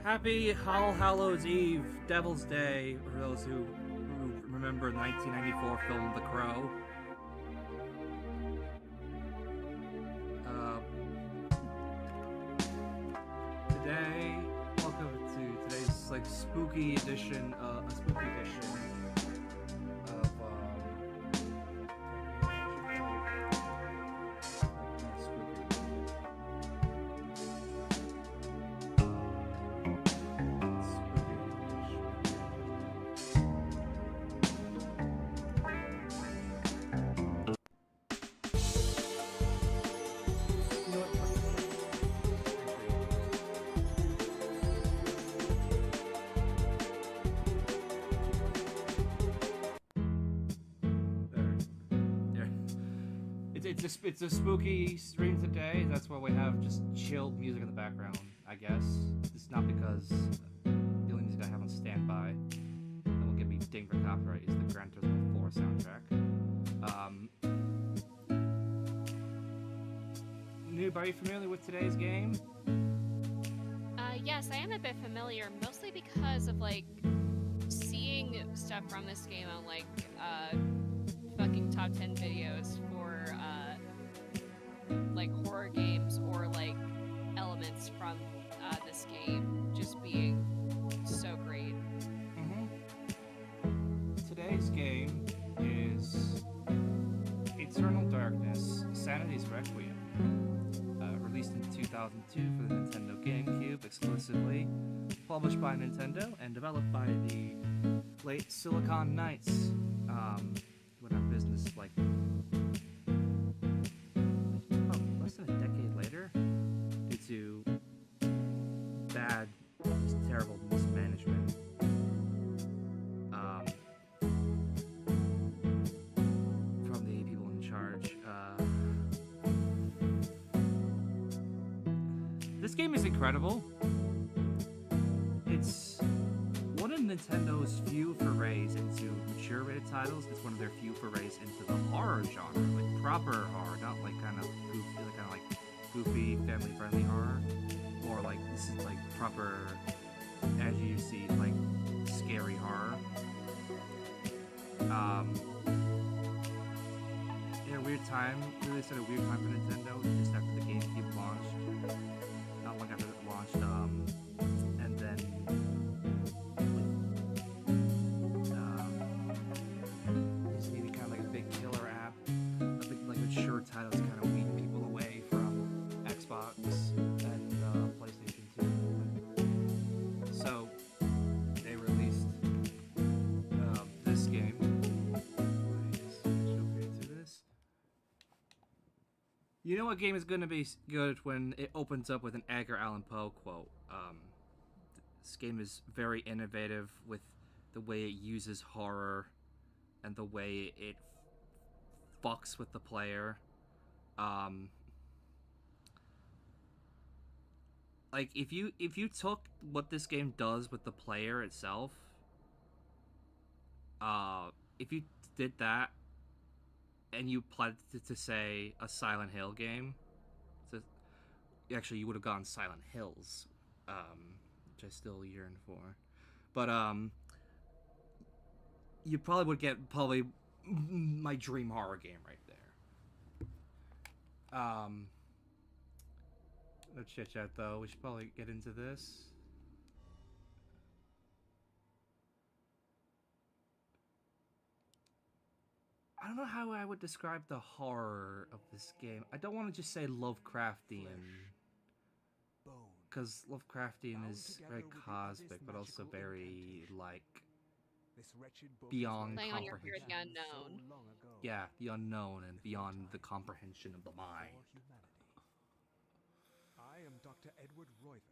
Happy All Hallows Eve, Devil's Day, for those who remember the 1994 film The Crow. Today, welcome to today's spooky edition, a spooky edition of It's a spooky stream today. That's why we have just chilled music in the background, I guess. It's not because the only music I have on standby that will get me dinged for copyright is the Gran Turismo 4 soundtrack. Anybody familiar with today's game? Yes, I am a bit familiar, mostly because of seeing stuff from this game on fucking top 10 videos for horror games or elements from this game just being so great. Today's game is Eternal Darkness, Sanity's Requiem, released in 2002 for the Nintendo GameCube exclusively, published by Nintendo and developed by the late Silicon Knights, who went out of business less than a decade later due to bad, just terrible mismanagement. From the people in charge. This game is incredible. It's one of Nintendo's few forays into mature rated titles. It's one of their few forays into the horror genre, proper horror, not goofy, family-friendly horror, or this is proper, as you see, scary horror. In a weird time, really said a weird time for Nintendo, just after the GameCube launched, not long after it launched, and then it's maybe kind of a big killer app, a big mature title that's kind of weeding people away from Xbox and PlayStation 2. So they released this game. You know what game is going to be good when it opens up with an Edgar Allan Poe quote. This game is very innovative with the way it uses horror and the way it fucks with the player. If you took what this game does with the player itself, if you did that and you applied it to say a Silent Hill game, so actually you would have gone Silent Hills, which I still yearn for, but you probably would get my dream horror game right there. No chit chat though. We should probably get into this. I don't know how I would describe the horror of this game. I don't want to just say Lovecraftian, because Lovecraftian is very cosmic, but also very beyond Playing on your fear comprehension. of the unknown. Yeah, the unknown and beyond the comprehension of the mind. I am Dr. Edward Roivas.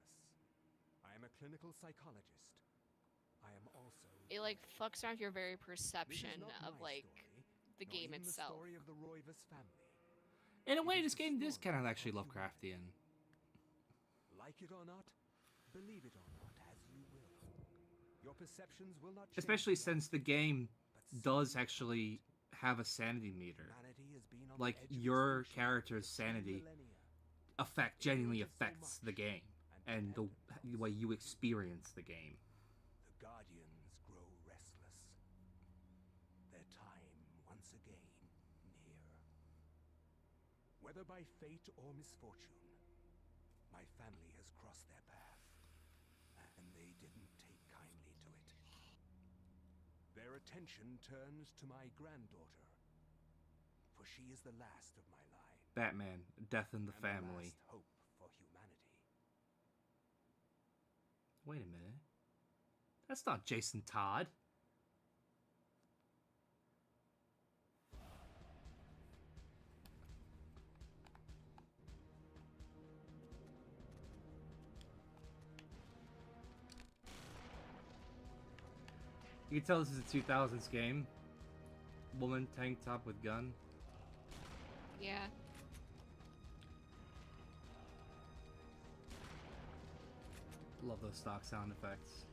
I am a clinical psychologist. I am also... It fucks around your very perception of the game itself. The story of the Roivas family. In a way, this game is kind of actually Lovecraftian. Like it or not, believe it or not, as you will. Your perceptions will not change. Especially since the game does actually have a sanity meter. Like, your character's sanity genuinely affects the game. and the way you experience the game. The Guardians grow restless. Their time once again near. Whether by fate or misfortune, my family has crossed their path, and they didn't take kindly to it. Their attention turns to my granddaughter, for she is the last of my line. Batman, Death in the and Family. The last hope for humanity. Wait a minute. That's not Jason Todd. You can tell this is a 2000s game. Woman, tank top with gun. Yeah. Love those stock sound effects.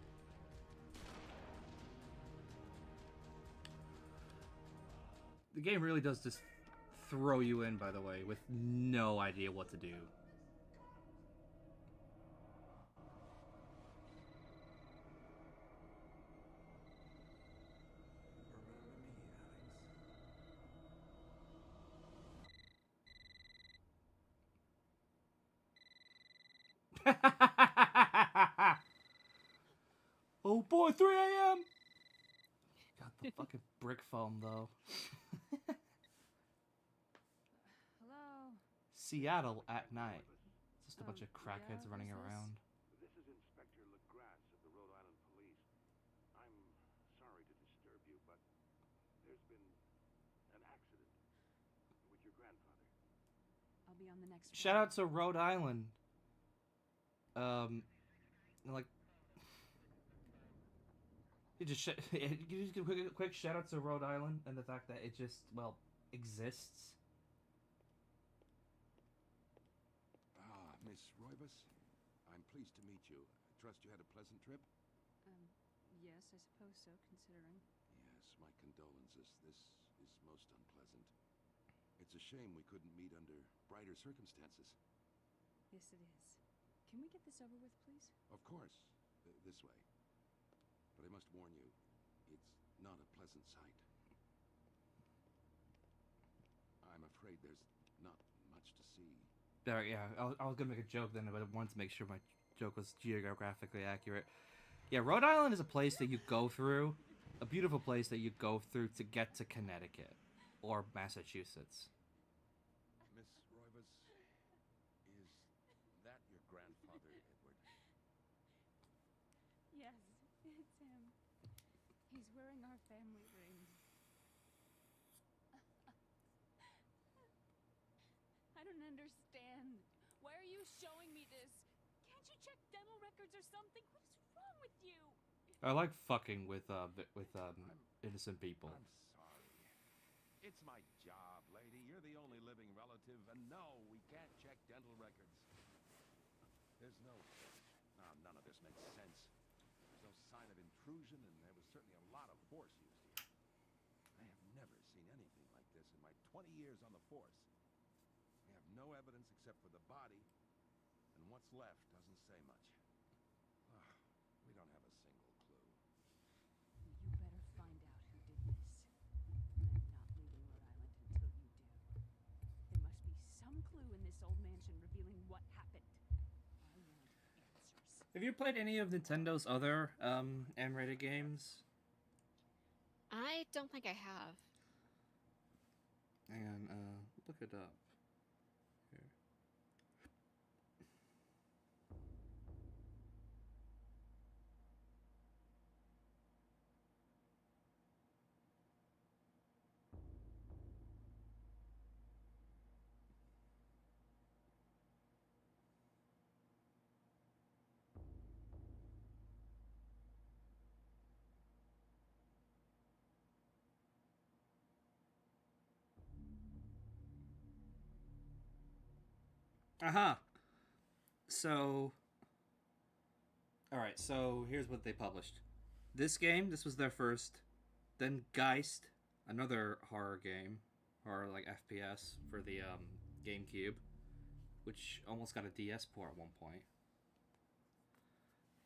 The game really does just throw you in, by the way, with no idea what to do. Oh boy, 3 a.m. Got the fucking brick phone though. Hello? Seattle at night. Just a bunch of Yeah, crackheads running who's this? around. This is Inspector LeGrasse of the Rhode Island Police. I'm sorry to disturb you, but there's been an accident with your grandfather. I'll be on the next Shout one. out to Rhode Island. Like, you just you just give a quick shout out to Rhode Island and the fact that it just, well, exists. Ah, Miss Roybus, I'm pleased to meet you. I trust you had a pleasant trip? Yes, I suppose so, considering. Yes, my condolences. This is most unpleasant. It's a shame we couldn't meet under brighter circumstances. Yes, it is. Can we get this over with, please? Of course, this way. But I must warn you, it's not a pleasant sight. I'm afraid there's not much to see. There, yeah, I was gonna make a joke then, but I wanted to make sure my joke was geographically accurate. Yeah, Rhode Island is a place that you go through, a beautiful place that you go through to get to Connecticut or Massachusetts. Miss Roybus, is that your grandfather, Edward? Yes, it's him. He's wearing our family ring. I don't understand. Why are you showing me this? Can't you check dental records or something? What is wrong with you? I like fucking with innocent people. I'm sorry. It's my job, lady. You're the only living relative, and no, we can't check dental records. There's no... none of this makes sense. There's no sign of intrusion, and there was certainly a lot of force used here. I have never seen anything like this in my 20 years on the force. We have no evidence except for the body, and what's left doesn't say much. We don't have a single clue. You better find out who did this. I'm not leaving Rhode Island until you do. There must be some clue in this old mansion revealing what happened. I want answers. Have you played any of Nintendo's other M-rated games? I don't think I have. And look it up. Here. Aha. So, alright, so here's what they published. This game, this was their first. Then Geist, another horror game, horror like FPS for the GameCube, which almost got a DS port at one point.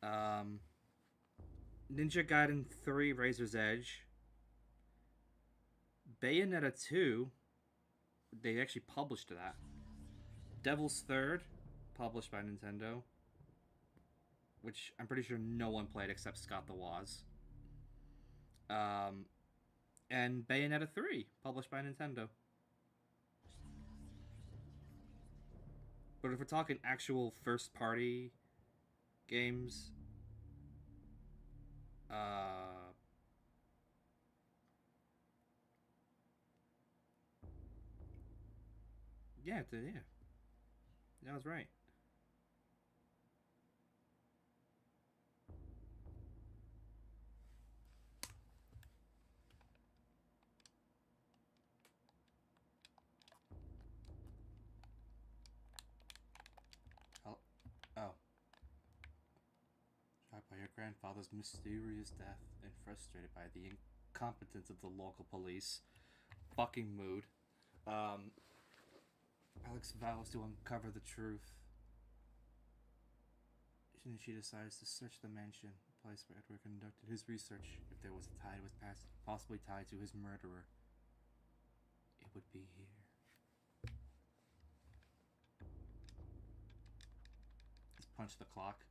Um, Ninja Gaiden 3 Razor's Edge. Bayonetta 2, they actually published that. Devil's Third, published by Nintendo, which I'm pretty sure no one played except Scott the Woz. And Bayonetta 3, published by Nintendo. But if we're talking actual first-party games, yeah, that was right. Oh. Shocked by your grandfather's mysterious death and frustrated by the incompetence of the local police. Fucking mood. Alex vows to uncover the truth. And she decides to search the mansion, the place where Edward conducted his research. If there was a tie, it was possibly tied to his murderer. It would be here. Let's punch the clock.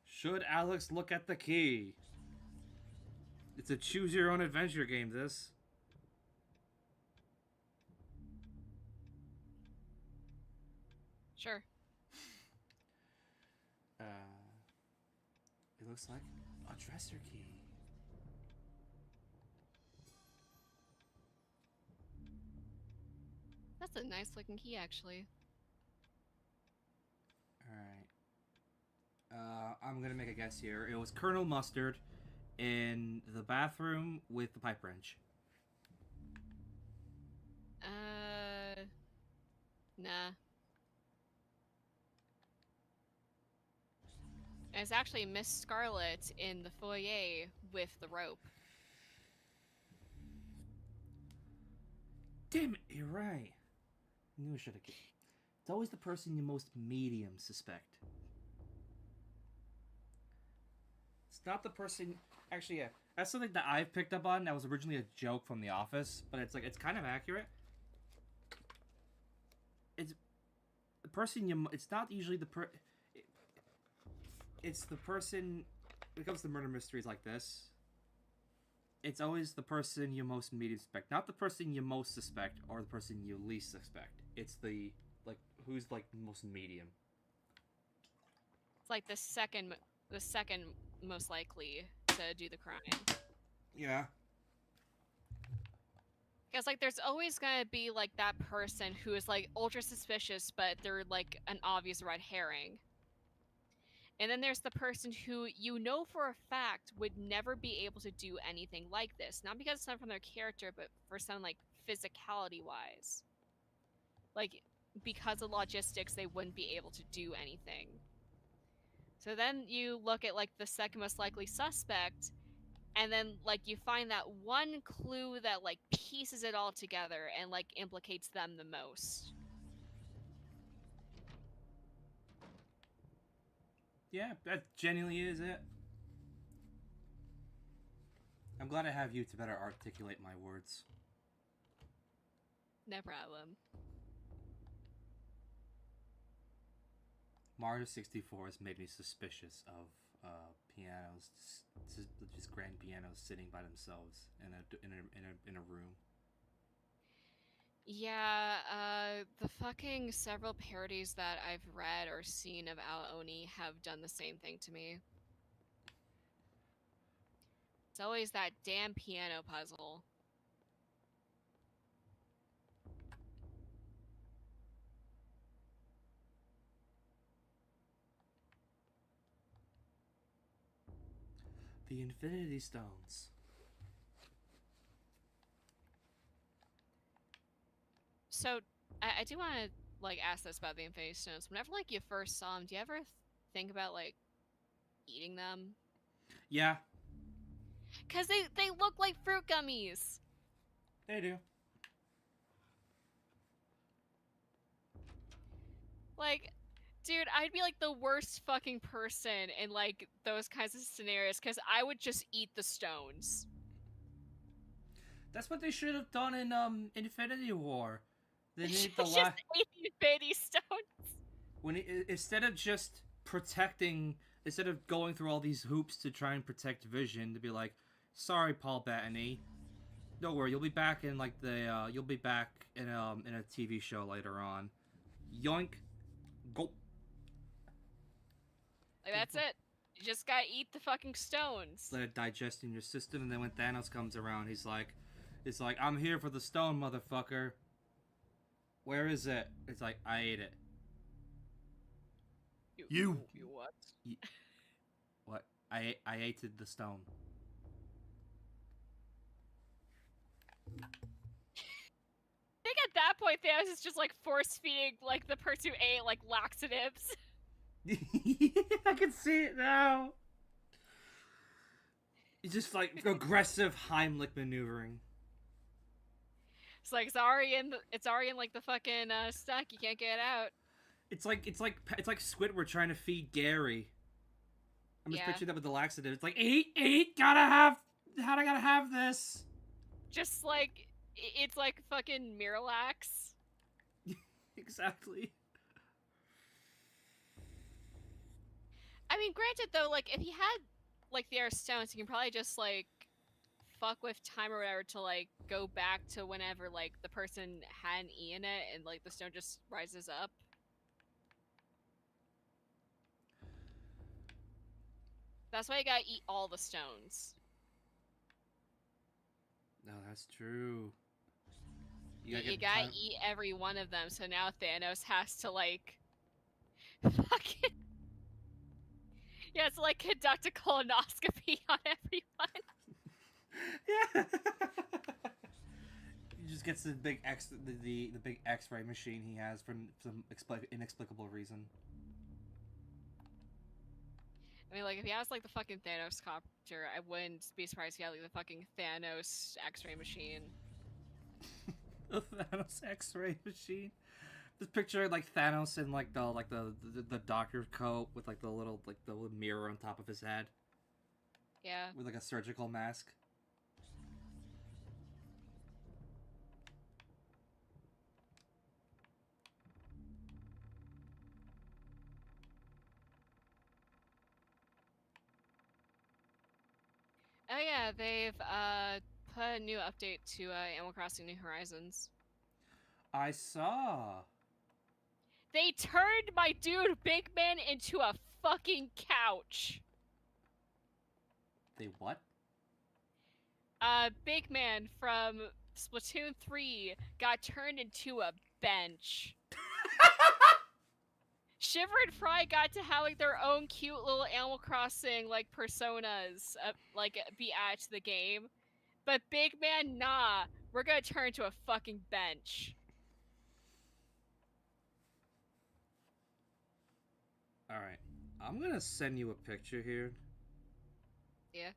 Should Alex look at the key? It's a choose your own adventure game, this. Sure. It looks like a dresser key. That's a nice looking key, actually. Alright. I'm gonna make a guess here. It was Colonel Mustard in the bathroom with the pipe wrench. Nah. It's actually Miss Scarlet in the foyer with the rope. Damn it, you're right. I knew I should have. It's always the person you most medium suspect. It's not the person. Actually, yeah, that's something that I've picked up on. That was originally a joke from The Office, but it's like it's kind of accurate. It's the person you. It's not usually the it's the person. When it comes to murder mysteries like this, it's always the person you most medium suspect, not the person you most suspect or the person you least suspect. It's the like who's like most medium. It's like the second most likely to do the crime. Yeah. Because like there's always gonna be like that person who is like ultra suspicious, but they're like an obvious red herring. And then there's the person who you know for a fact would never be able to do anything like this. Not because it's not from their character, but for some like physicality wise. Like because of logistics, they wouldn't be able to do anything. So then you look at like the second most likely suspect, and then like you find that one clue that like pieces it all together and like implicates them the most. Yeah, that genuinely is it. I'm glad I have you to better articulate my words. No problem. Mario 64 has made me suspicious of pianos, just grand pianos sitting by themselves in a room. Yeah, the fucking several parodies that I've read or seen of Al-Oni have done the same thing to me. It's always that damn piano puzzle. The Infinity Stones. So, I do want to like ask this about the Infinity Stones. Whenever like you first saw them, do you ever think about like eating them? Yeah. Cause they look like fruit gummies. They do. Like, dude, I'd be like the worst fucking person in like those kinds of scenarios because I would just eat the stones. That's what they should have done in Infinity War. They need the Just ate the Infinity Stones. instead of just protecting, instead of going through all these hoops to try and protect Vision, to be like, sorry, Paul Bettany, don't worry, you'll be back in like the you'll be back in a TV show later on. Yoink, go. Like that's it. You just gotta eat the fucking stones. Let it digest in your system, and then when Thanos comes around, he's like, I'm here for the stone, motherfucker. Where is it? It's like, I ate it. You what? What? I ate the stone. I think at that point Thanos is just like force feeding like the person who ate like laxatives. I can see it now. It's just like aggressive Heimlich maneuvering. It's like it's already in like the fucking stuck. You can't get it out. It's like Squidward trying to feed Gary. I'm just picturing that with the laxative. It's like eat, gotta have this. Just like it's like fucking Miralax. Exactly. I mean, granted though, like if he had like the Air Stones, he can probably just like fuck with time or whatever to like go back to whenever like the person hadn't eaten it and like the stone just rises up. That's why you gotta eat all the stones. No, that's true. You gotta eat every one of them, so now Thanos has to like fucking it's like conduct a colonoscopy on everyone. Yeah. He just gets the big the big X-ray machine he has for some inexplicable reason. I mean, like, if he has, like, the fucking Thanos copter, I wouldn't be surprised if he had, like, the fucking Thanos X-ray machine. The Thanos X-ray machine. Just picture like Thanos in like the doctor's coat with like the little mirror on top of his head. Yeah. With like a surgical mask. Oh yeah, they've put a new update to Animal Crossing New Horizons. I saw. They turned my dude Big Man into a fucking couch. They what? Big Man from Splatoon 3 got turned into a bench. Shiver and Fry got to have like their own cute little Animal Crossing like personas like be added to the game. But Big Man, nah, we're gonna turn into a fucking bench. Alright. I'm gonna send you a picture here. Yeah.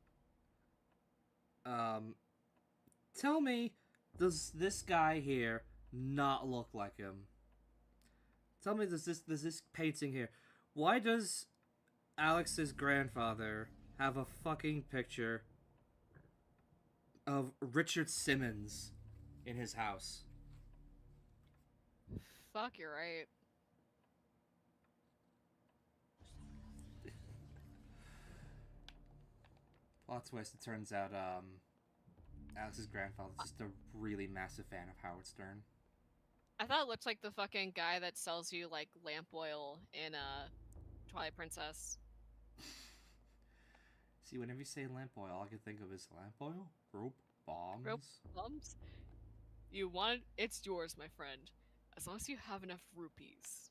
Tell me, does this guy here not look like him? Tell me, does this painting here? Why does Alex's grandfather have a fucking picture of Richard Simmons in his house? Fuck, you're right. Plot twist, it turns out, Alex's grandfather's just a really massive fan of Howard Stern. I thought it looked like the fucking guy that sells you like lamp oil in Twilight Princess. See, whenever you say lamp oil, all I can think of is lamp oil, rope, bombs. Rope bombs? You want it? It's yours, my friend. As long as you have enough rupees.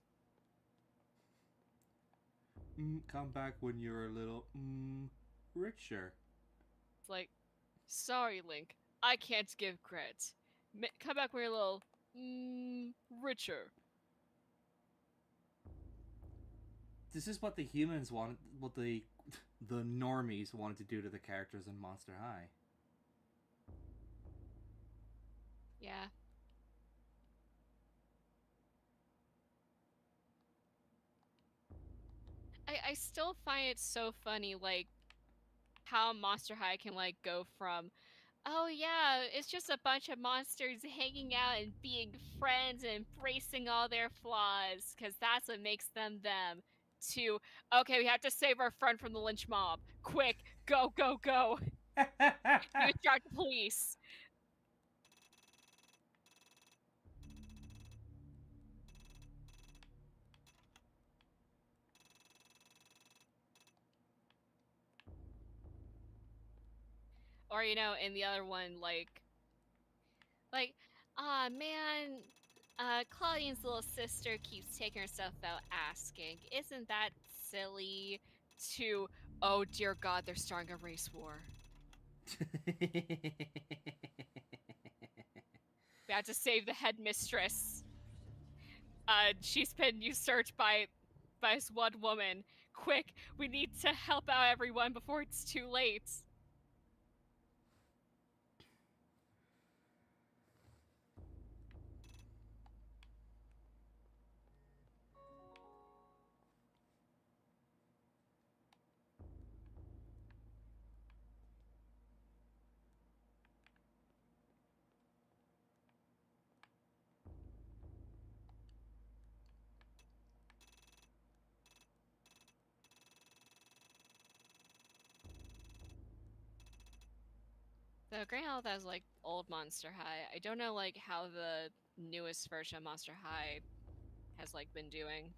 Come back when you're a little, richer. It's like, sorry, Link. I can't give credit. Come back when you're a little, richer. This is what the humans wanted, what the normies wanted to do to the characters in Monster High. Yeah. I still find it so funny, like, how Monster High can, like, go from, oh yeah, it's just a bunch of monsters hanging out and being friends and embracing all their flaws, because that's what makes them them, to, okay, we have to save our friend from the lynch mob. Quick, go, go, go. You start the police. Or, you know, in the other one, like, ah, man, Claudine's little sister keeps taking herself out asking, isn't that silly? To, oh dear God, they're starting a race war. We have to save the headmistress. She's been usurped by this one woman. Quick, we need to help out everyone before it's too late. So Grand Health has like old Monster High. I don't know like how the newest version of Monster High has like been doing.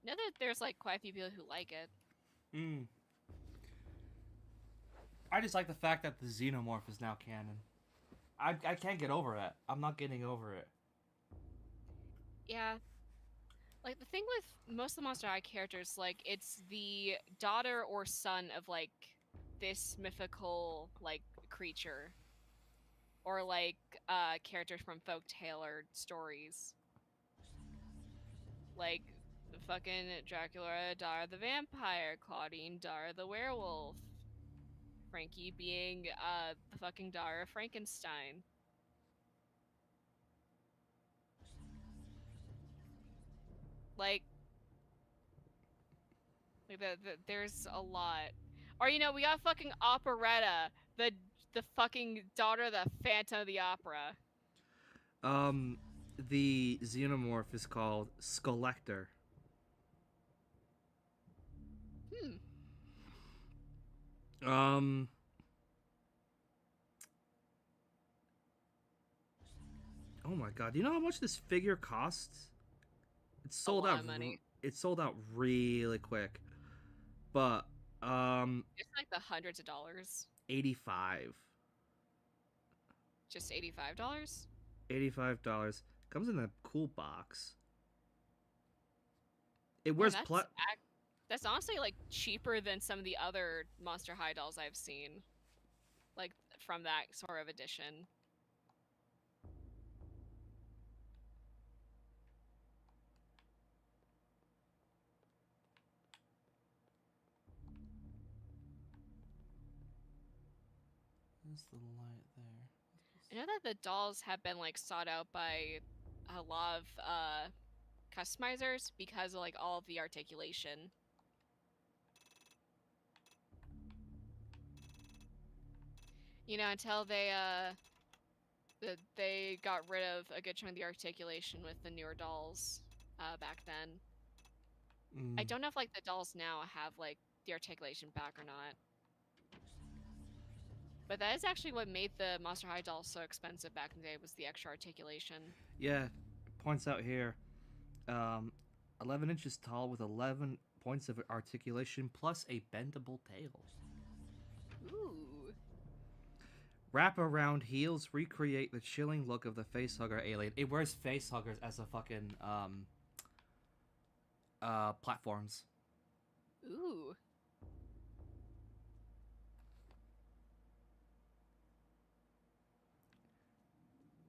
I know that there's like quite a few people who like it. I just like the fact that the Xenomorph is now canon. I can't get over it. I'm not getting over it. Yeah. Like the thing with most of the Monster High characters, like it's the daughter or son of like this mythical like creature. Or like characters from folktale or stories. Like fucking Dracula, Dara the vampire, Claudine, Dara the werewolf, Frankie being the fucking Dara Frankenstein. Like there's a lot. Or you know, we got fucking Operetta, the fucking daughter of the Phantom of the Opera. The Xenomorph is called Skelector. Um, oh my god, do you know how much this figure costs? It's sold A lot out. of money. It's sold out really quick. But It's like the hundreds of dollars. 85. Just $85? $85. Comes in a cool box. It Man, wears that's honestly like cheaper than some of the other Monster High dolls I've seen. Like from that sort of edition. There's the light there. I know that the dolls have been like sought out by a lot of customizers because of like all of the articulation. You know, until they got rid of a good chunk of the articulation with the newer dolls back then. I don't know if like the dolls now have like the articulation back or not. But that is actually what made the Monster High dolls so expensive back in the day, was the extra articulation. Yeah, points out here. 11 inches tall with 11 points of articulation plus a bendable tail. Ooh. Wraparound heels recreate the chilling look of the facehugger alien. It wears facehuggers as a fucking platforms. Ooh.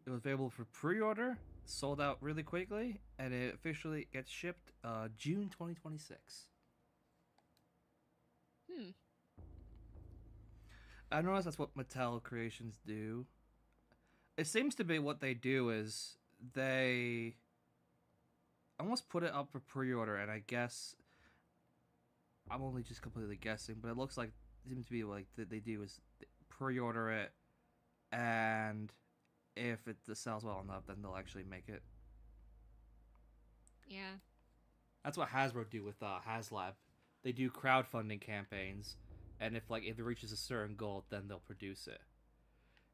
It was available for pre-order, sold out really quickly, and it officially gets shipped June 2026. I noticed that's what Mattel Creations do. it seems to be what they do is they almost put it up for pre-order, and I guess I'm only just completely guessing, but it looks like it seems to be like they do is pre-order it, and if it sells well enough, then they'll actually make it. Yeah. That's what Hasbro do with HasLab. They do crowdfunding campaigns, and if it reaches a certain goal, then they'll produce it.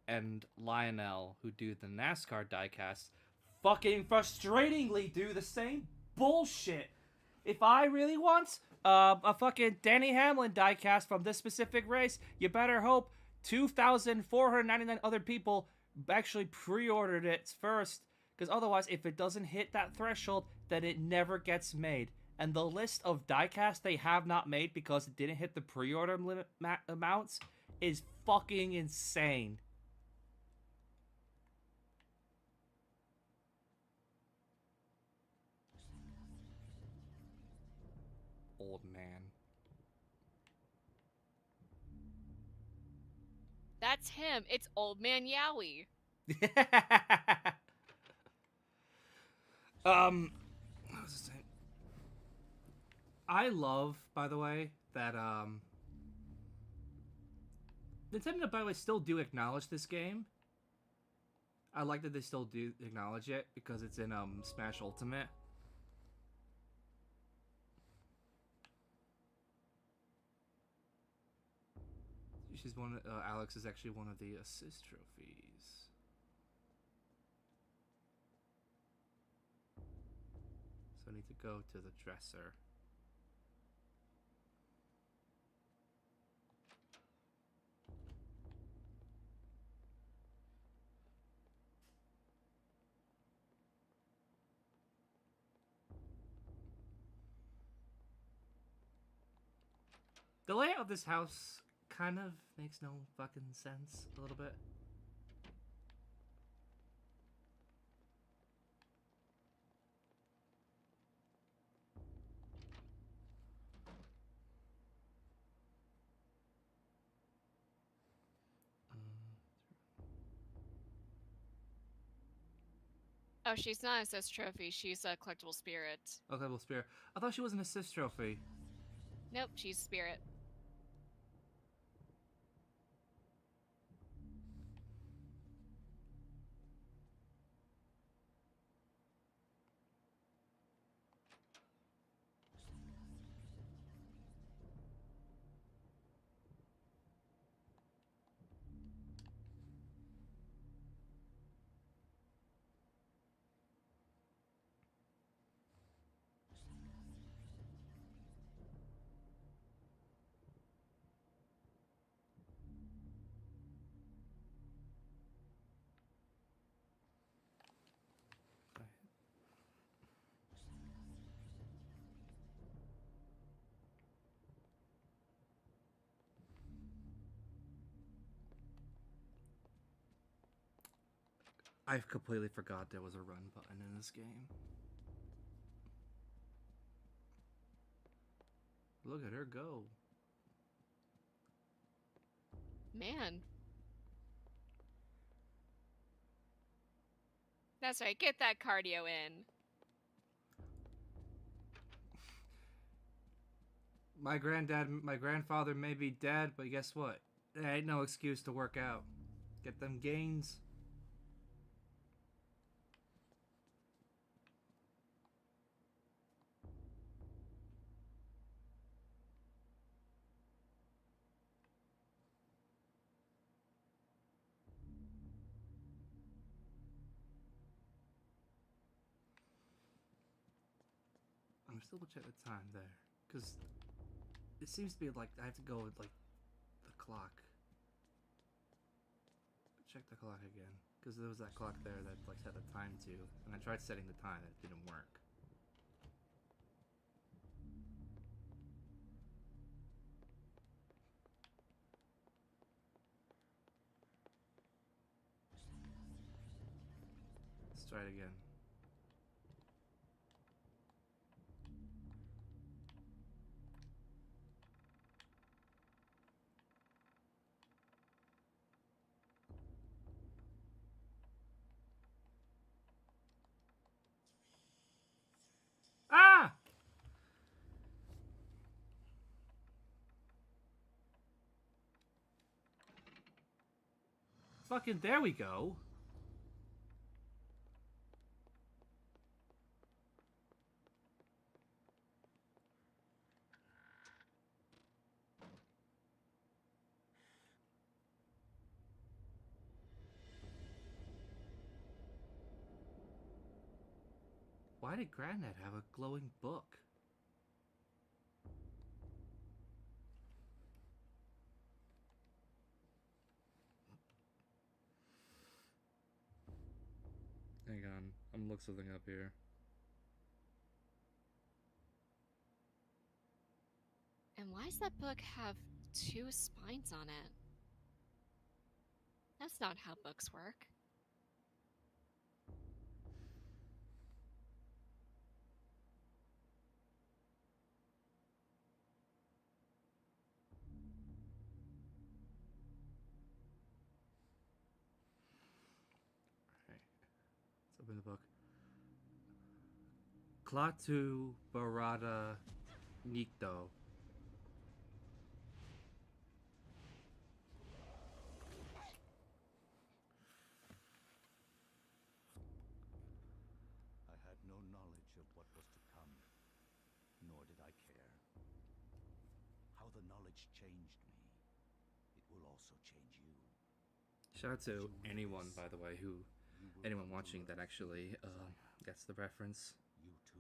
And Lionel, who do the NASCAR diecasts, fucking frustratingly do the same bullshit. If I really want a fucking Danny Hamlin diecast from this specific race, you better hope 2,499 other people actually pre-ordered it first, because otherwise, if it doesn't hit that threshold, then it never gets made. And the list of diecasts they have not made because it didn't hit the pre-order limit amounts is fucking insane. Old man. That's him. It's Old Man Yowie. What was I saying? I love, by the way, that Nintendo, by the way, still do acknowledge this game. I like that they still do acknowledge it because it's in Smash Ultimate. She's one. Alex is actually one of the assist trophies. So I need to go to the dresser. The layout of this house kind of makes no fucking sense a little bit. Oh, she's not an assist trophy. She's a collectible spirit. Okay, well, Spirit. I thought she was an assist trophy. Nope, she's spirit. I completely forgot there was a run button in this game. Look at her go. Man. That's right, get that cardio in. My grandfather may be dead, but guess what? There ain't no excuse to work out. Get them gains. I'm still gonna check the time there, because it seems to be like I have to go with the clock. Check the clock again, because there was that clock there that set the time to, and I tried setting the time, it didn't work. Let's try it again. fucking... There we go. Why did Granddad have a glowing book? Hang on, I'm gonna look something up here. And why does that book have 2 spines on it? That's not how books work. Let's open the book. Klaatu Barada Nikto. I had no knowledge of what was to come, nor did I care. How the knowledge changed me, it will also change you. Shout out to anyone, by the way, who... Anyone watching that actually gets the reference. You too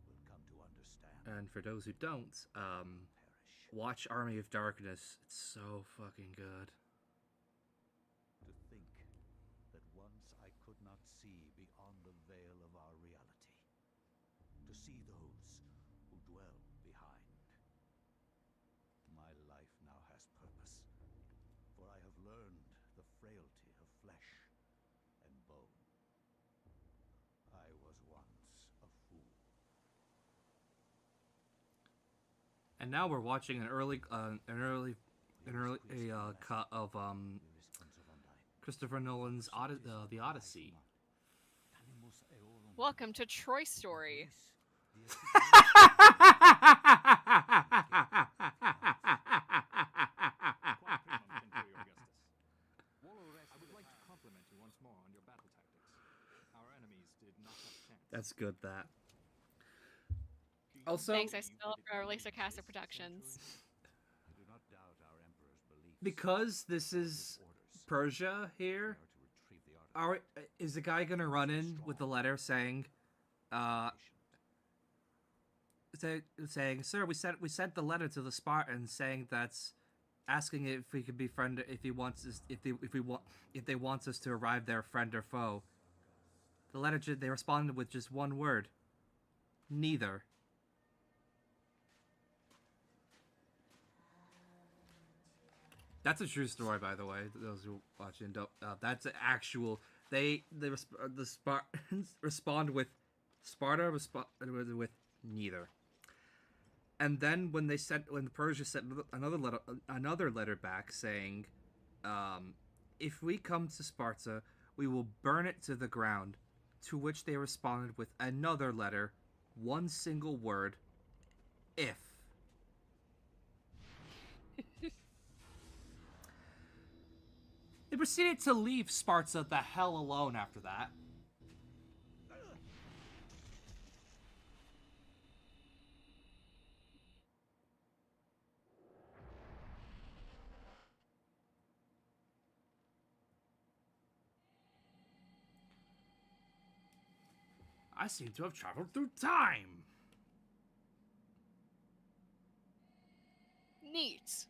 will come to understand. And for those who don't, Perish. watch Army of Darkness. It's so fucking good. To think that once I could not see beyond the veil of our reality. To see those who dwell behind. My life now has purpose, for I have learned the frailty of flesh and bone. I was once a fool. And now we're watching an early cut of Christopher Nolan's The Odyssey. Welcome to Troy Story. That's good, that. Also, Thanks, I still have really sarcastic productions. I do not doubt our emperor's belief. because this is Persia here, is the guy gonna run in with a letter saying, saying, "Sir, we sent the letter to the Spartans saying that's asking if we could be friend if he wants us if they want us to arrive there, friend or foe." The letter they responded with just one word: neither. That's a true story, by the way. Those who are watching, don't. That's an actual. The Spartans respond with Sparta with neither. And then when the Persia sent another letter back saying, if we come to Sparta, we will burn it to the ground. To which they responded with another letter, one single word, if. They proceeded to leave Sparta the hell alone after that. I seem to have traveled through time. Neat.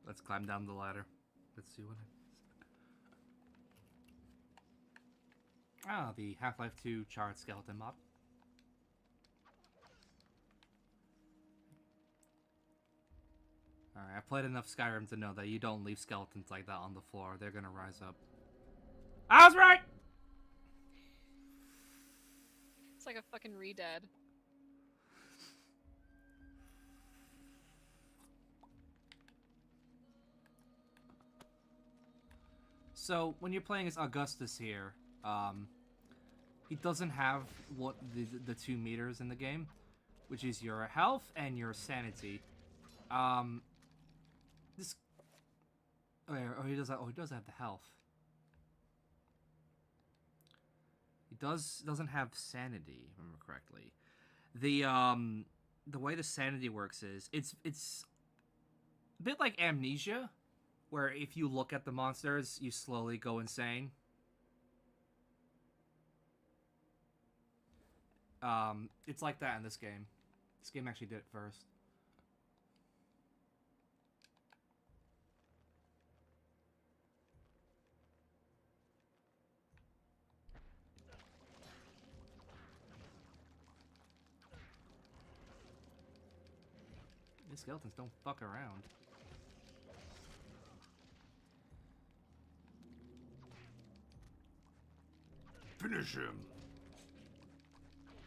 Let's climb down the ladder. Let's see what it is. Ah, the Half-Life 2 charred skeleton mob. Alright, I played enough Skyrim to know that you don't leave skeletons like that on the floor. They're gonna rise up. I was right! It's like a fucking re-dead. So when you're playing as Augustus here, he doesn't have what the 2 meters in the game, which is your health and your sanity. This. Oh, he does. Oh, he does have the health. He doesn't have sanity, if I remember correctly. The way the sanity works is it's a bit like Amnesia, where if you look at the monsters, you slowly go insane. It's like that in this game. This game actually did it first. These skeletons don't fuck around. Finish him!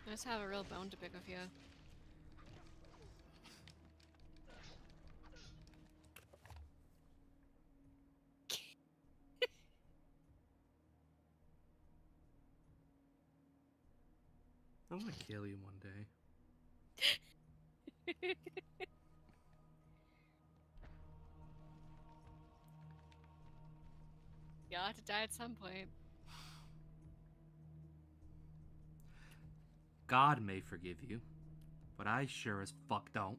I just have a real bone to pick with you. I'm gonna kill you one day. You'll have to die at some point. God may forgive you, but I sure as fuck don't.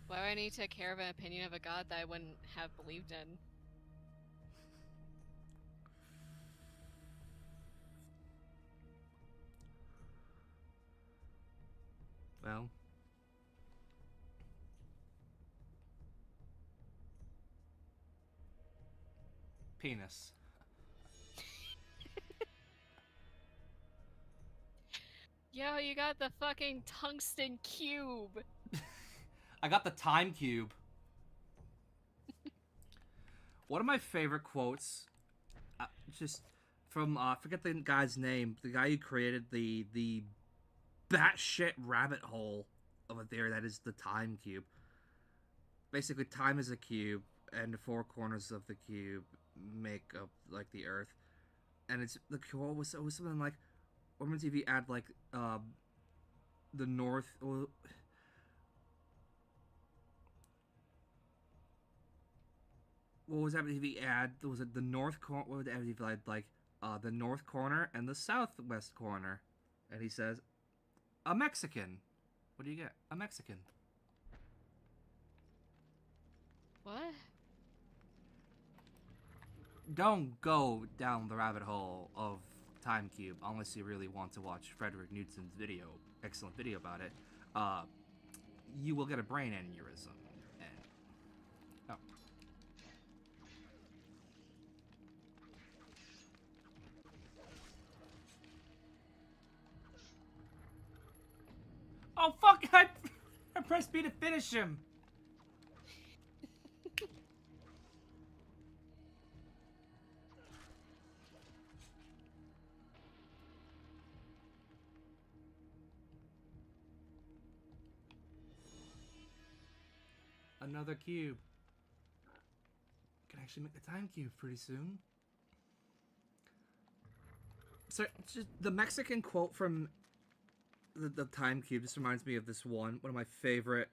Why would I need to care of an opinion of a god that I wouldn't have believed in? Well. Penis. Yo, you got the fucking tungsten cube! I got the time cube. One of my favorite quotes, just from, forget the guy's name, the guy who created the batshit rabbit hole of a theory that is the time cube. Basically, time is a cube, and the 4 corners of the cube make up, like, the Earth. And it's, the quote was something like, or maybe if you add, like, the north, what was that if you add, was it the north corner, what would that if you add, like, the north corner and the southwest corner? And he says, a Mexican. What do you get? A Mexican. What? Don't go down the rabbit hole of Time Cube unless you really want to watch Frederick Newton's video, excellent video about it. You will get a brain aneurysm. And oh. Oh fuck! I pressed B to finish him. Another cube. Can actually make the time cube pretty soon. So, just the Mexican quote from the time cube just reminds me of this one of my favorite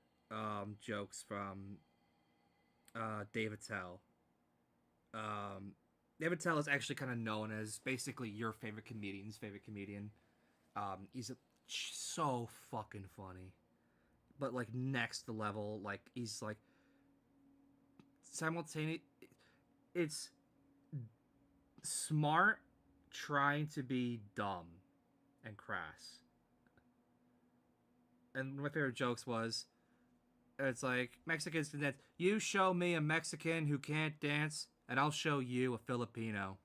jokes from David Tell. David Tell is actually kind of known as basically your favorite comedian's favorite comedian. He's so fucking funny. But, like, next level, like, he's, like, simultaneous, it's smart trying to be dumb and crass. And one of my favorite jokes was, it's like, Mexicans can dance. You show me a Mexican who can't dance, and I'll show you a Filipino.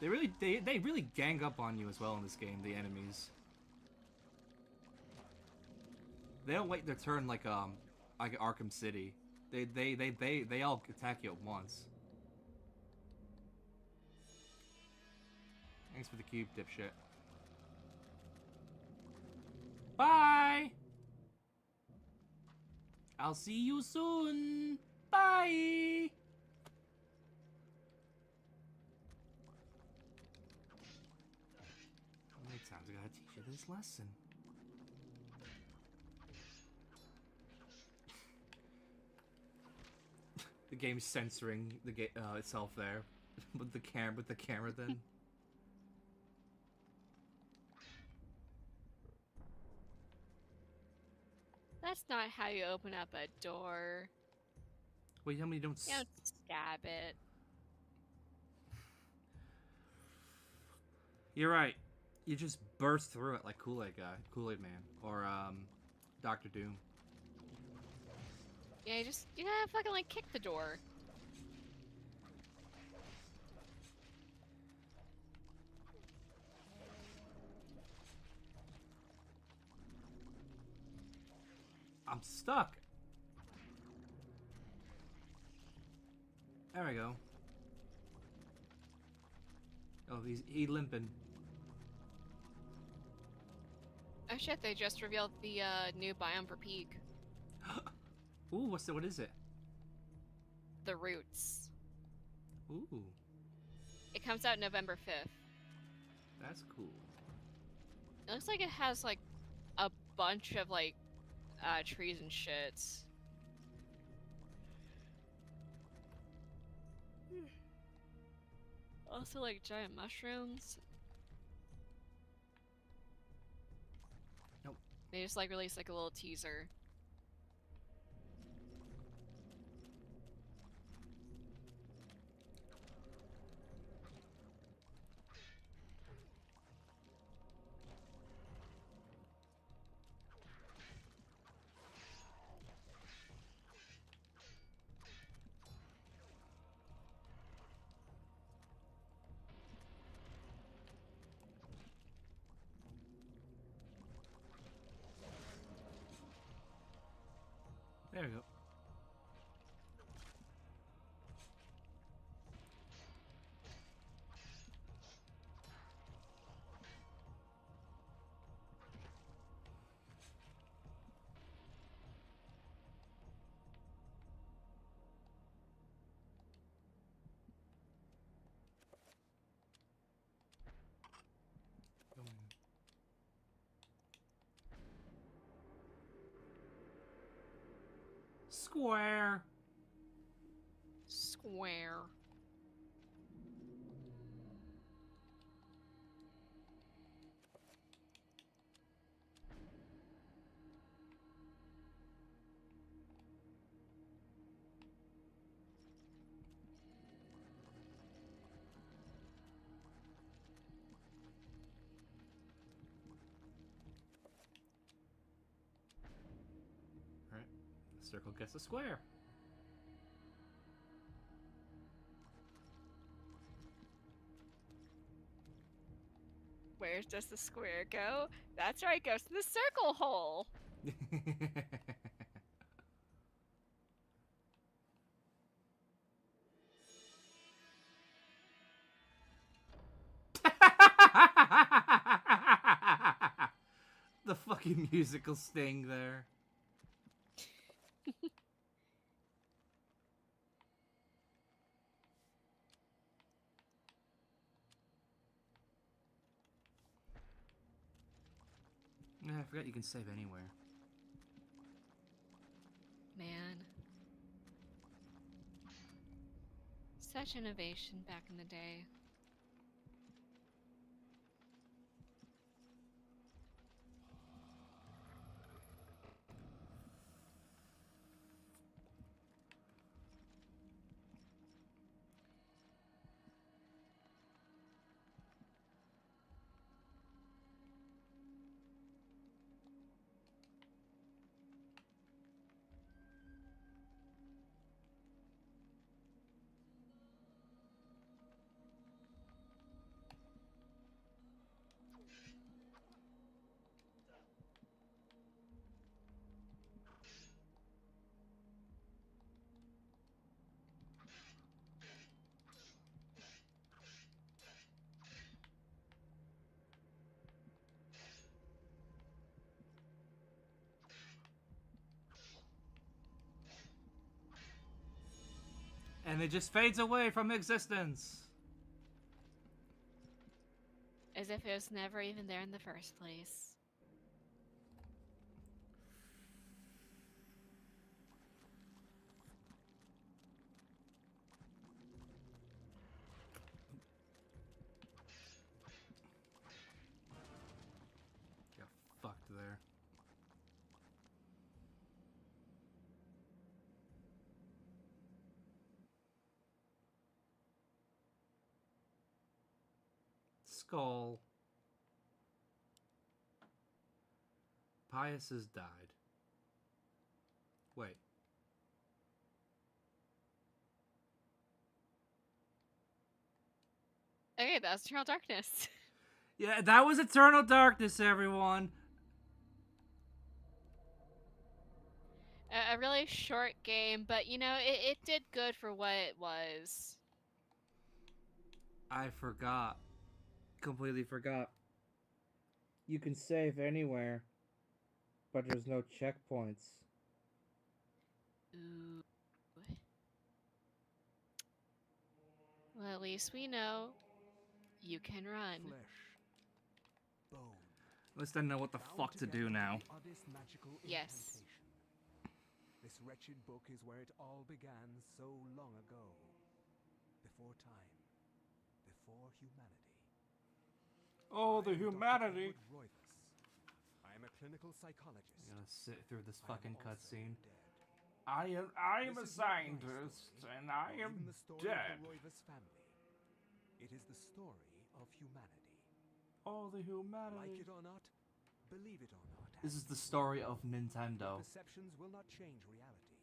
They really gang up on you as well in this game, the enemies. They don't wait their turn like Arkham City. They all attack you at once. Thanks for the cube, dipshit. Bye! I'll see you soon! Bye! How many times I gotta teach you this lesson? The game's censoring the itself there with the camera then. That's not how you open up a door. Wait, how many don't? You don't stab it. You're right. You just burst through it like Kool-Aid guy, Kool-Aid Man, or Dr. Doom. Yeah, you gotta fucking like kick the door. I'm stuck. There we go. Oh, he's limping. Oh shit, they just revealed the new biome for Peak. Ooh, what is it? The Roots. Ooh, It comes out November 5th. that's cool. It looks like it has like a bunch of like trees and shits. Also like giant mushrooms. Nope. They just like released like a little teaser. There we go. Square. Square. Alright. The circle gets a square. Where does the square go? That's right, it goes to the circle hole. The fucking musical sting there. Yeah, I forgot you can save anywhere. Man. Such innovation back in the day. And it just fades away from existence. As if it was never even there in the first place. Got fucked there. Skull. Pius has died. Wait. Okay, that's Eternal Darkness. Yeah, that was Eternal Darkness, everyone. A really short game, but you know, it did good for what it was. I forgot. Completely forgot. You can save anywhere, but there's no checkpoints. Ooh. Well, at least we know you can run. Flesh, bone. At least I know what the bound fuck to do together now. by the oddest magical Yes. incantation. This wretched book is where it all began so long ago. Before time. Before humanity. Oh, the I am Dr. humanity. Edward Roivas. I am a clinical psychologist. I'm gonna sit through this I am fucking also cutscene. dead. I am This a is not my scientist, story, and I or am even the story dead. of the Roivas family. It is the story of humanity. Oh, the Like humanity. it or not, believe it or not. This is the story of Your Nintendo. perceptions will not change reality,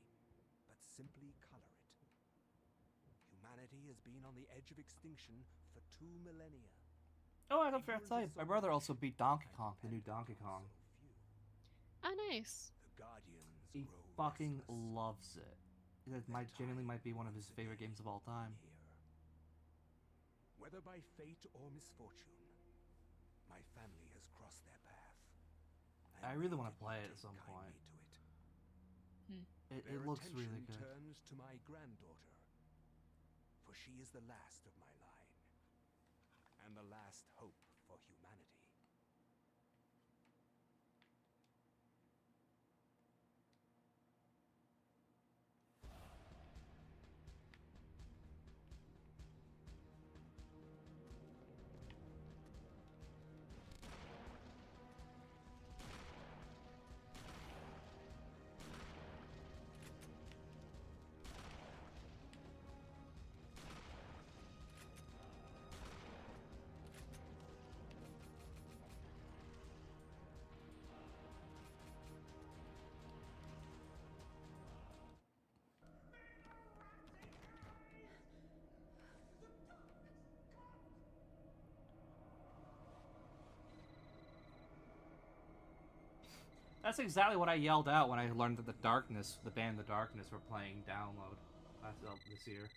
but simply color it. Humanity has been on the edge of extinction for 2 millennia. Oh, I don't forget to tell you, my brother also beat Donkey Kong, the new Donkey Kong. Oh, nice. The Guardians He grow fucking restless. loves it. It genuinely might be one of his favorite games of all time. Here. Whether by fate or misfortune, my family has crossed their path. I and really they want to did play not it at take some point. kindly to it. It Their looks really attention good. turns to my granddaughter, for she is the last of my line, and the last hope for humanity. That's exactly what I yelled out when I learned that the band The Darkness, were playing Download this year.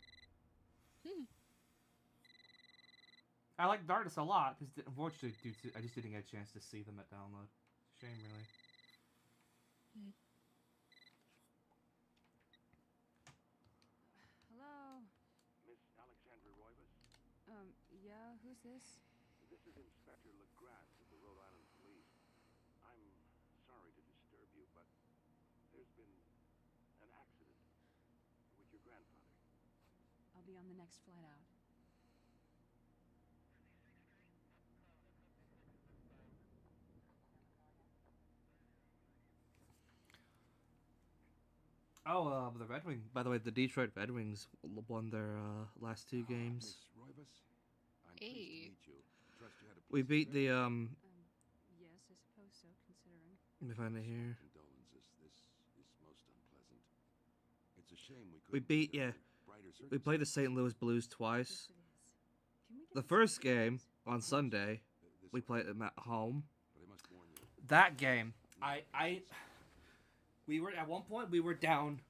I like Darkness a lot, because unfortunately, I just didn't get a chance to see them at Download. Shame, really. Hello? Miss Alexandra Roivas? Yeah, who's this? This is Inspector LeGrasse of the Rhode Island Police. I'm sorry to disturb you, but there's been an accident with your grandfather. I'll be on the next flight out. Oh, the Red Wing. By the way, the Detroit Red Wings won their last two games. Miss Roivas, I'm pleased to Hey. meet you. Trust you had a We pleasant beat trip. the Yes, I suppose so, considering. Let me find it here. Condolences. This is most unpleasant. It's a shame we We couldn't beat meet under yeah. brighter We played the St. Louis Blues Yes, twice. it is. Can we get The this first over with, game please? on Sunday, This we way. played them at home. But I must warn you. That game, we were at one point we were down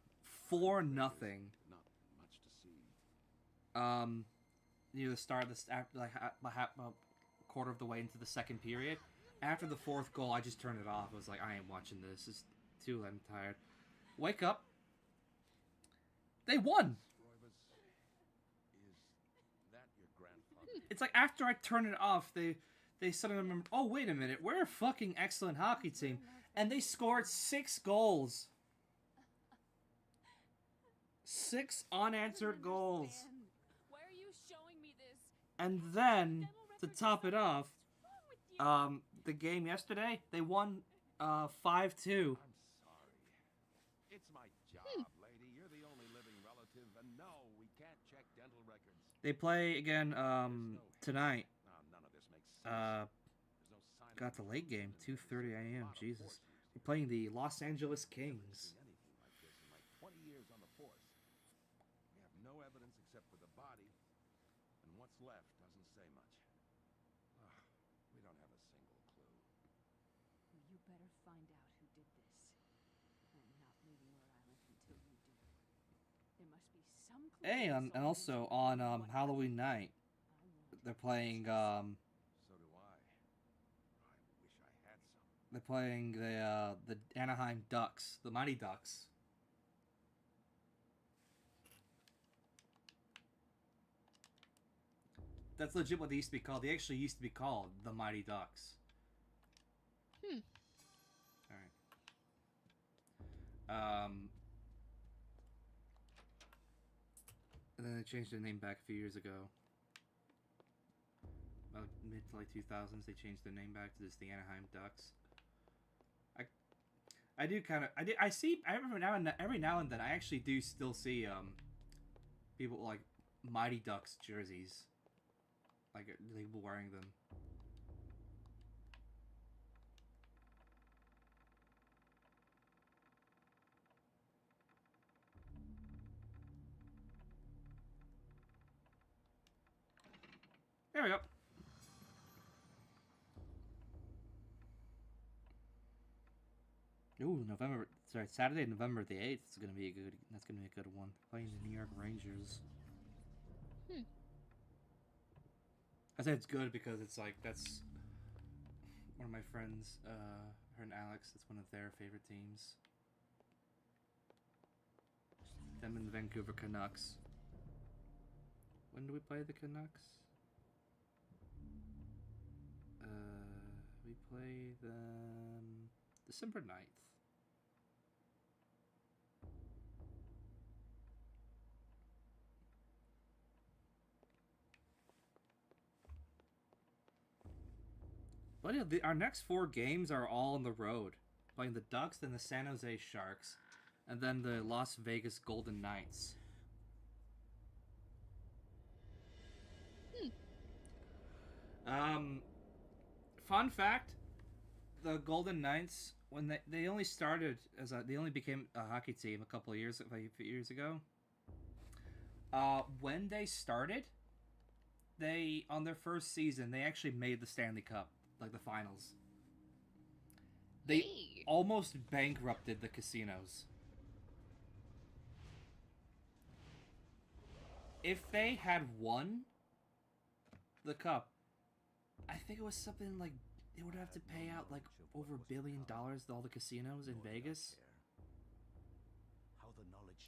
4-0. Not much to see. Near the start of this, after like a quarter of the way into the second period. After the fourth goal, I just turned it off. I was like, I ain't watching this. It's too. I'm tired. Wake up. They won. Roivas, it's like after I turn it off, they suddenly remember, oh, wait a minute, we're a fucking excellent hockey team. And they scored 6 goals. 6 unanswered goals. Why are you showing me this? And then, to top it off, the game yesterday, they won 5-2. I'm sorry. It's my job, lady. You're the only living relative, and no, we can't check dental records. They play again tonight. No, none of this makes sense. There's no sign Got the of late game, collusion in this. 2:30 a.m. There's a lot of Jesus. force used. They're playing the Los Angeles Never Kings. seen anything like this in my 20 years on the force. We have no evidence except for the body, and what's left doesn't say much. We don't have a single clue. Well, you better find out who did this. I'm not leaving Rhode Island until you do. There must be some clue. Hey, in and this also old mansion on what Halloween night, happened. I want they're playing So do I. I wish I had some. they're playing the Anaheim Ducks, the Mighty Ducks. That's legit what they used to be called. They actually used to be called the Mighty Ducks. Alright. And then they changed their name back a few years ago. About mid to late 2000s, they changed their name back to just the Anaheim Ducks. I do kind of every now and then I actually do still see people like Mighty Ducks jerseys, like people wearing them. There we go. Ooh, Saturday, November the 8th is gonna be that's gonna be a good one. Playing the New York Rangers. I say it's good because it's like, that's one of my friends, her and Alex, it's one of their favorite teams. Them and the Vancouver Canucks. When do we play the Canucks? We play them December 9th. But yeah, our next 4 games are all on the road. Playing the Ducks, then the San Jose Sharks, and then the Las Vegas Golden Knights. Fun fact: the Golden Knights, when they only started they only became a hockey team a few years ago. When they started, on their first season they actually made the Stanley Cup, like the finals. They almost bankrupted the casinos. If they had won the cup, I think it was something like they would have to pay out like over $1 billion to all the casinos in Vegas.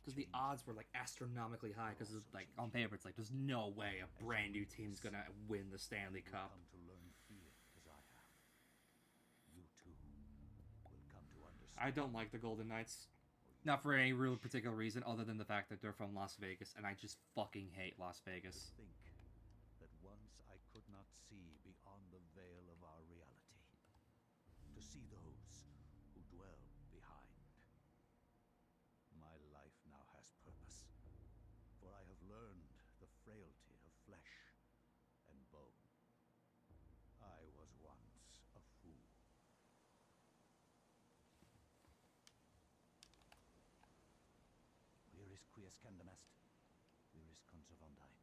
Because the odds were like astronomically high. Because like on paper, it's like there's no way a brand new team's gonna win the Stanley Cup. I don't like the Golden Knights. Not for any real particular reason other than the fact that they're from Las Vegas, and I just fucking hate Las Vegas. Think that once I could not see beyond the veil of our reality, to see those who dwell behind. My life now has purpose, for I have learned the frailty of flesh and bone. I was once a fool. Where is Quiescandamast? Where is Conservondine?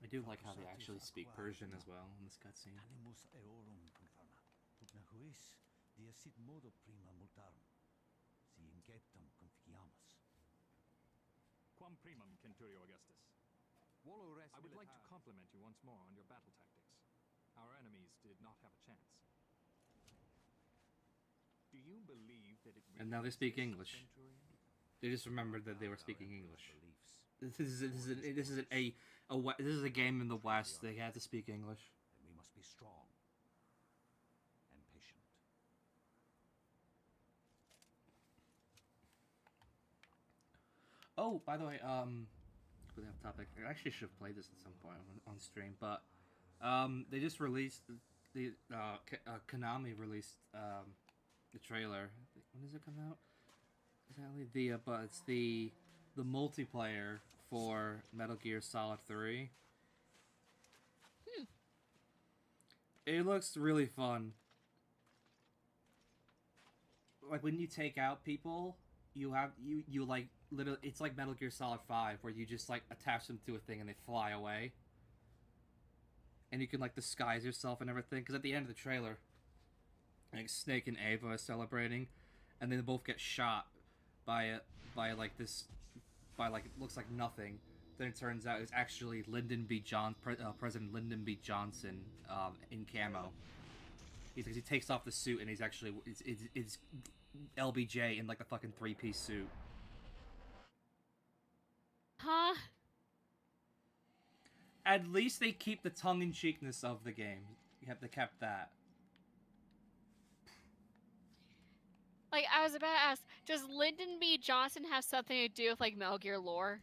I do like how they actually speak Persian as well in this cutscene. Animus eorum conferma. Pugna huis, dia sit modo prima multarum. Si inceptam conficiamus. Quam primum, Centurio Augustus. I would like to compliment you once more on your battle tactics. Our enemies did not have a chance. Do you believe that it And now they speak really English. exists, Centurion? They just remembered that they were speaking English. Beliefs, This is a game in the West. They have to speak English. Then we must be strong and patient. Oh, by the way, we have topic. I actually should have played this at some point on stream, but they just released Konami released the trailer. When does it come out? Exactly but it's the multiplayer for Metal Gear Solid 3. It looks really fun. Like when you take out people, you like literally it's like Metal Gear Solid 5 where you just like attach them to a thing and they fly away. And you can like disguise yourself and everything, because at the end of the trailer, like Snake and Ava are celebrating, and they both get shot by like it looks like nothing. Then it turns out it's actually President Lyndon B. Johnson in camo. He takes off the suit and he's actually it's LBJ in like the fucking 3-piece suit. Huh? At least they keep the tongue-in-cheekness of the game. They kept that. Like, I was about to ask, does Lyndon B. Johnson have something to do with, like, Metal Gear lore?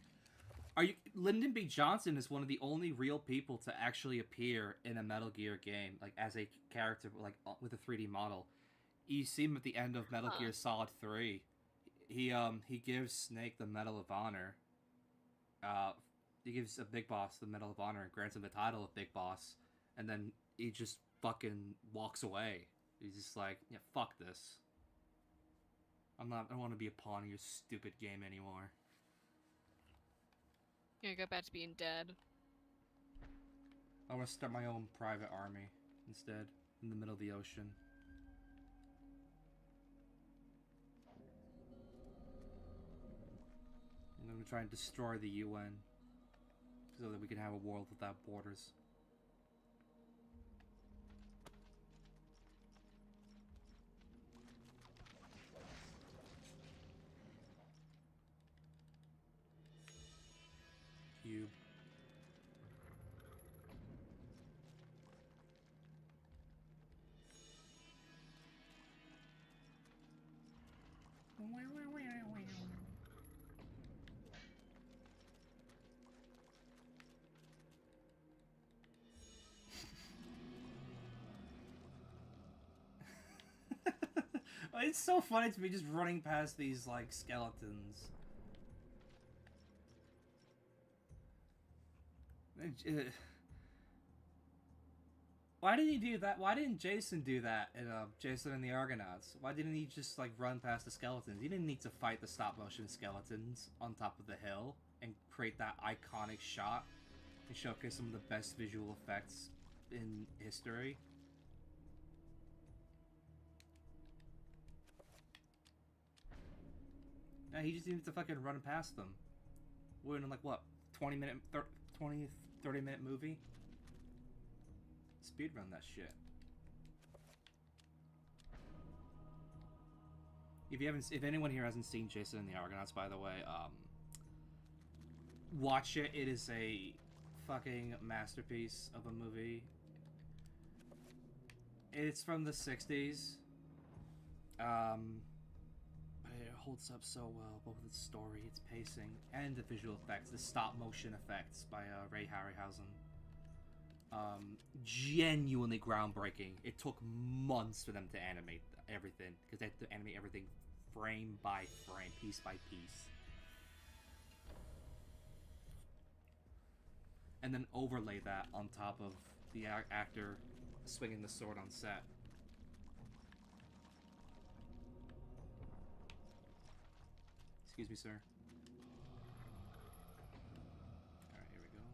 Lyndon B. Johnson is one of the only real people to actually appear in a Metal Gear game, like, as a character, like, with a 3D model. You see him at the end of Metal Gear Solid 3. He gives Snake the Medal of Honor. He gives a Big Boss the Medal of Honor and grants him the title of Big Boss, and then he just fucking walks away. He's just like, yeah, fuck this. I don't want to be a pawn in your stupid game anymore. You're gonna go back to being dead. I want to start my own private army instead, in the middle of the ocean. I'm going to try and destroy the UN, so that we can have a world without borders. Cube. It's so funny to me just running past these, like, skeletons. Why did he do that? Why didn't Jason do that in Jason and the Argonauts? Why didn't he just, like, run past the skeletons? He didn't need to fight the stop-motion skeletons on top of the hill and create that iconic shot and showcase some of the best visual effects in history. Yeah, he just needed to fucking run past them. We're in, like, what, 30 minute movie? Speedrun that shit. If anyone here hasn't seen Jason and the Argonauts, by the way, watch it. It is a fucking masterpiece of a movie. It's from the 60s. But it holds up so well, both its story, its pacing, and the visual effects, the stop-motion effects by Ray Harryhausen. Genuinely groundbreaking. It took months for them to animate everything, because they had to animate everything frame by frame, piece by piece. And then overlay that on top of the actor swinging the sword on set. Excuse me, sir. Alright, here we go.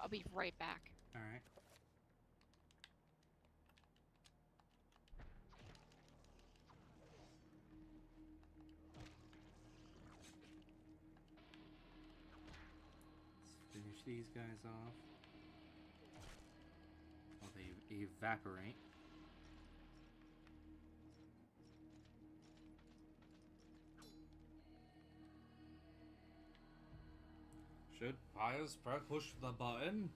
I'll be right back. All right. Let's finish these guys off. Oh, they evaporate. Should Pius push the button?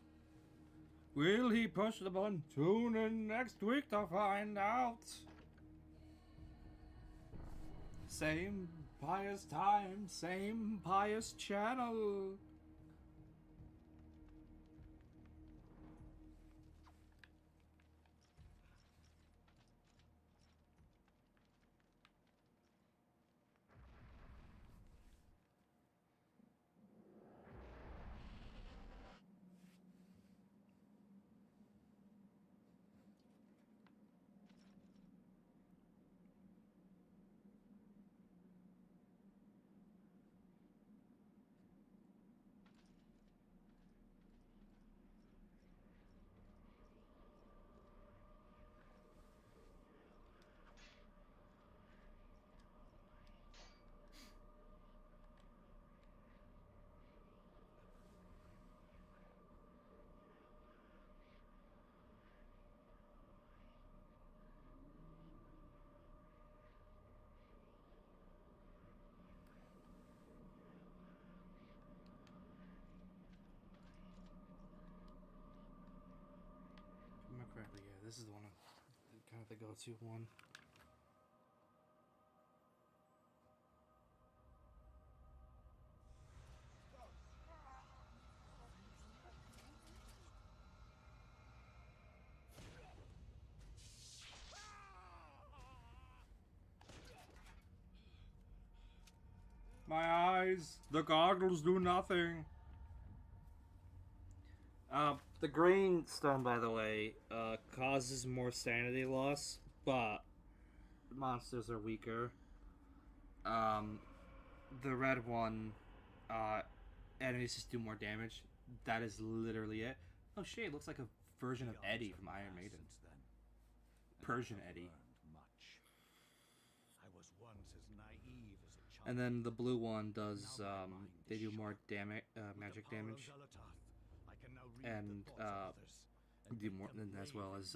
Will he push the button? Tune in next week to find out. Same Pius time, same Pius channel. Remember correctly, yeah, this is the one, kind of the go-to one. My eyes, the goggles do nothing. The green stone, by the way, causes more sanity loss, but monsters are weaker. The red one, enemies just do more damage. That is literally it. Oh shit, it looks like a version of Eddie from Iron Maiden. Persian Eddie. I was once as naive as a child. And then the blue one does, they do more magic damage. And, do more, and as well as,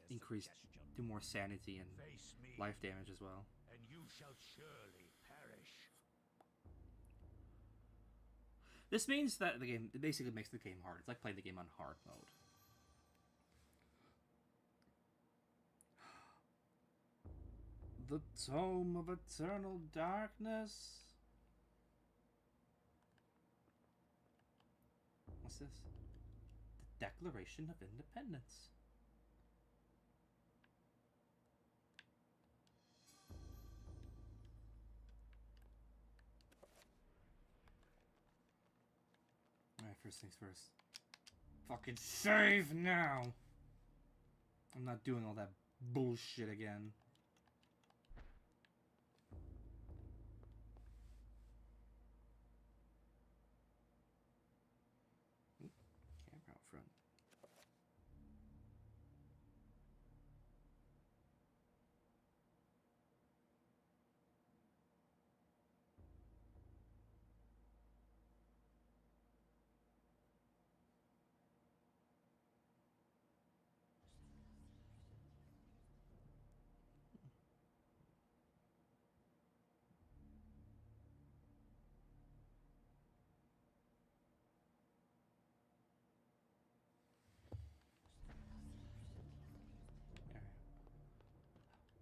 increase, do more sanity and life damage as well. And you shall surely perish. This means that the game, it basically makes the game hard. It's like playing the game on hard mode. The Tome of Eternal Darkness. What's this? The Declaration of Independence. Alright, first things first. Fucking save now! I'm not doing all that bullshit again. Camera out front.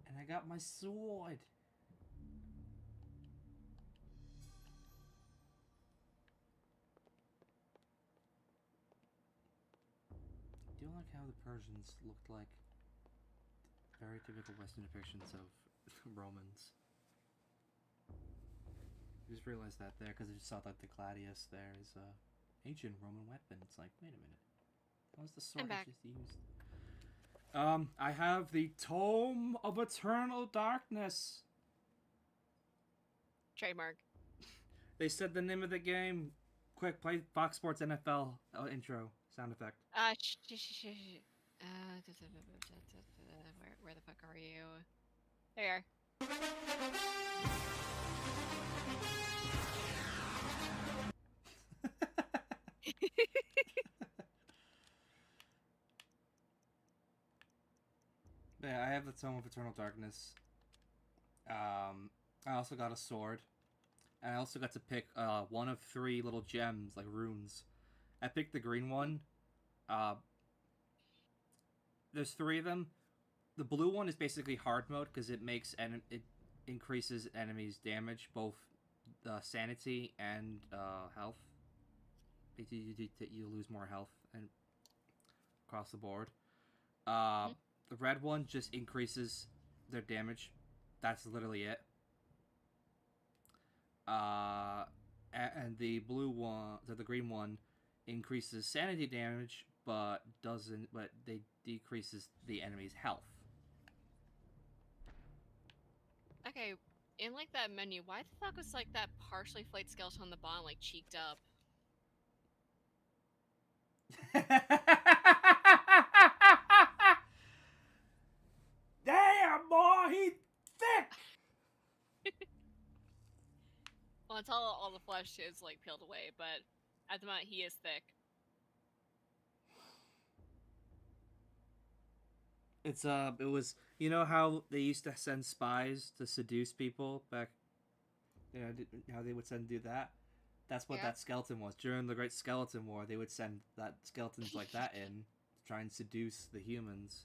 And I got my sword. Do you like how the Persians looked like very typical Western depictions of Romans? I just realized that there because I just saw that the gladius there is a ancient Roman weapon. It's like, wait a minute, that was the sword I just used. I have the Tome of Eternal Darkness. Trademark. They said the name of the game Quick, play Fox Sports NFL intro sound effect. Where the fuck are you? There you Yeah, I have the Tome of Eternal Darkness. I also got a sword. And I also got to pick one of 3 little gems, like runes. I picked the green one. There's 3 of them. The blue one is basically hard mode because it increases enemies' damage, both sanity and health. You lose more health and across the board. The red one just increases their damage. That's literally it. And the blue one, the green one, increases sanity damage, but they decreases the enemy's health. Okay, in like that menu, why the fuck was like that partially flayed skeleton on the bottom like cheeked up? Damn, boy, he thick. Well, until all the flesh is like peeled away, but at the moment he is thick. It was, you know how they used to send spies to seduce people back, you know, how they would do that? That's what that skeleton was. During the Great Skeleton War, they would send that skeletons like that in to try and seduce the humans.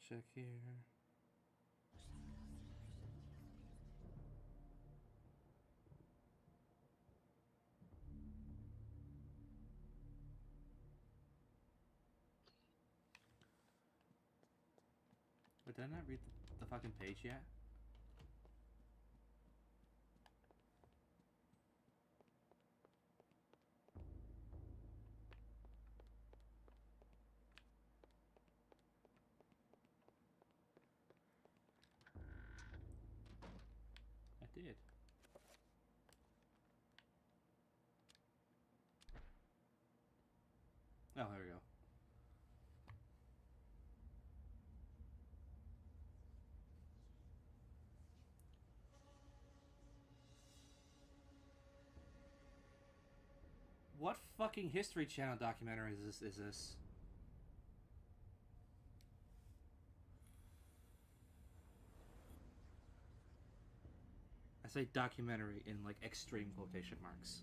Check here. But did I not read the fucking page yet? I did. Oh, there we go. What fucking History Channel documentary is this? I say documentary in like extreme quotation marks.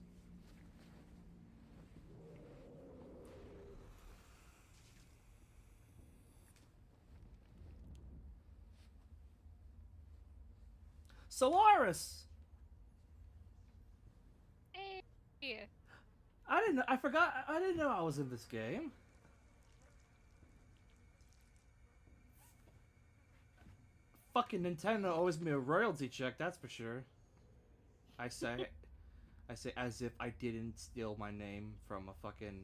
Solaris! Hey. I forgot. I didn't know I was in this game. Fucking Nintendo owes me a royalty check, that's for sure. I say as if I didn't steal my name from a fucking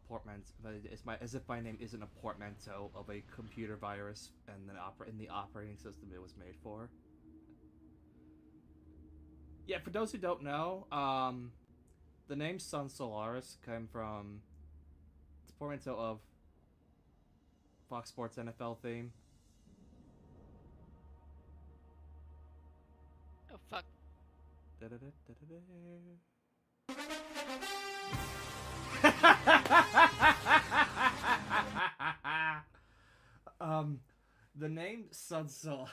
portmanteau. As if my name isn't a portmanteau of a computer virus and in the operating system it was made for. Yeah, for those who don't know, the name Sun Solaris came from it's a portmanteau of Fox Sports NFL theme. Oh fuck. The name Sun Sol.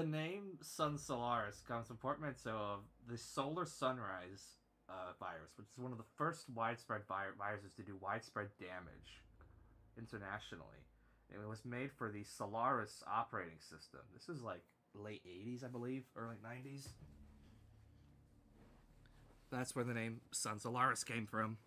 The name Sun Solaris comes from portmanteau of the solar sunrise virus, which is one of the first widespread viruses to do widespread damage internationally. It was made for the Solaris operating system. This is like late 80s, I believe, early 90s. That's where the name Sun Solaris came from.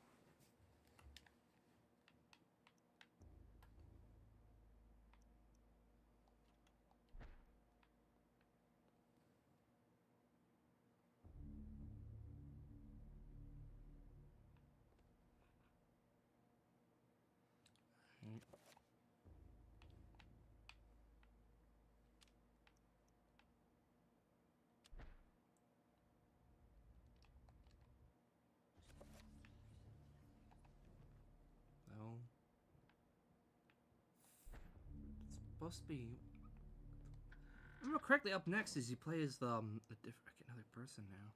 No. It's supposed to be. If I remember correctly, up next is you play as the another person now.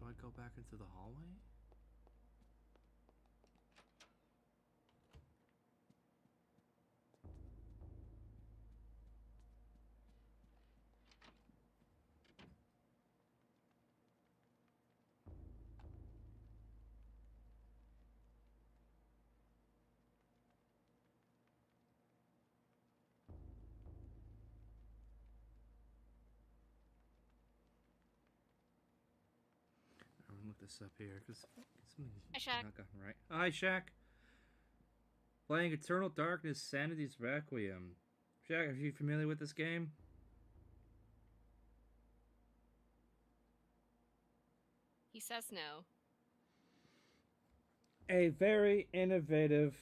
Do I go back into the hallway? I'm gonna look this up here because something's Hi, Shaq. not gotten right. Hi, Shaq. Playing Eternal Darkness, Sanity's Requiem. Shaq, are you familiar with this game? He says no. A very innovative,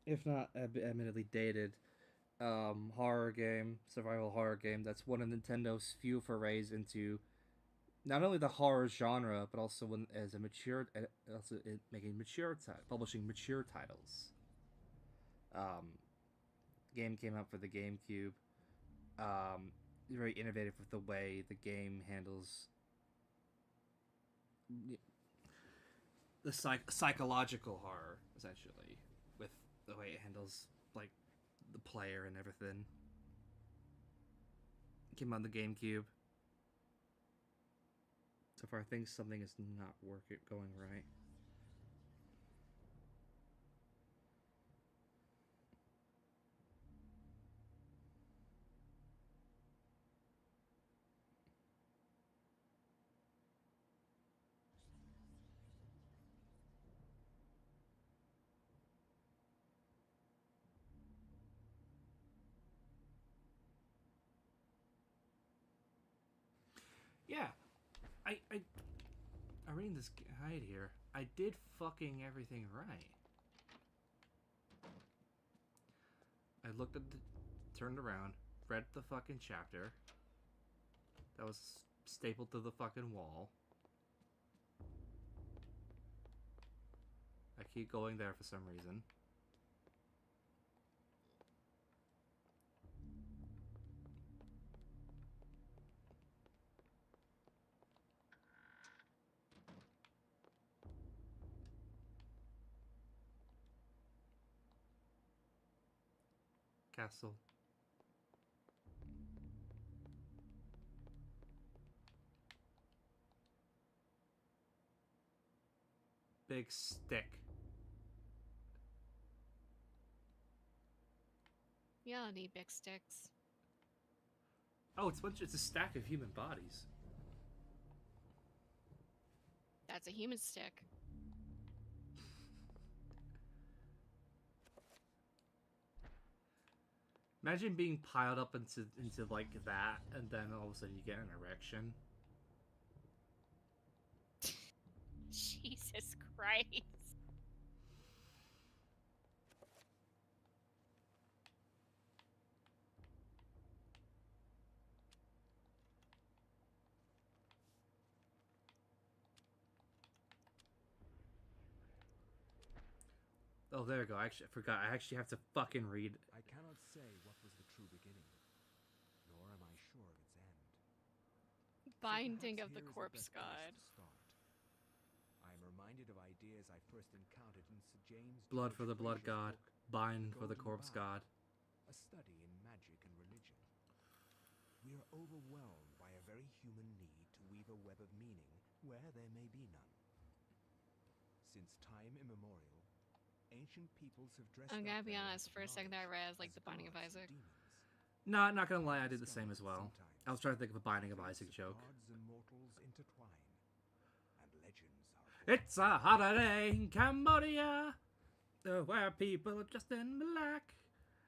if not admittedly dated, horror game, survival horror game. That's one of Nintendo's few forays into not only the horror genre, but also as a mature, also making mature, publishing mature titles. Game came out for the GameCube. Very innovative with the way the game handles the psychological horror, essentially, with the way it handles like the player and everything. It came on the GameCube. So far, I think something is not going right. Yeah, I'm reading this guide here. I did fucking everything right. I looked at turned around, read the fucking chapter that was stapled to the fucking wall. I keep going there for some reason. Castle. Big stick. You don't need big sticks. Oh, it's a stack of human bodies. That's a human stick. Imagine being piled up into like that, and then all of a sudden you get an erection. Jesus Christ. Oh, there we go. Actually, I forgot. I actually have to fucking read. I cannot say what was the true beginning, nor Binding of the perhaps here is corpse best place god. to start. I am reminded of ideas I first encountered in Sir James Blood George for the blood Frazier's god. book, Bind for the Golden corpse Bough, god. a study in magic and religion. We are overwhelmed by a very human need to weave a web of meaning where there may be none. Since time immemorial, ancient peoples have dressed I'm up gonna be their honest, lack of for a second I knowledge read like as the Binding of gods and Isaac. demons. No, not gonna lie, I did the same as well. Sometimes I was trying to think of a Binding of fates Isaac joke. Gods and mortals intertwine, and legends are born. It's a holiday in Cambodia, where people are dressed in black.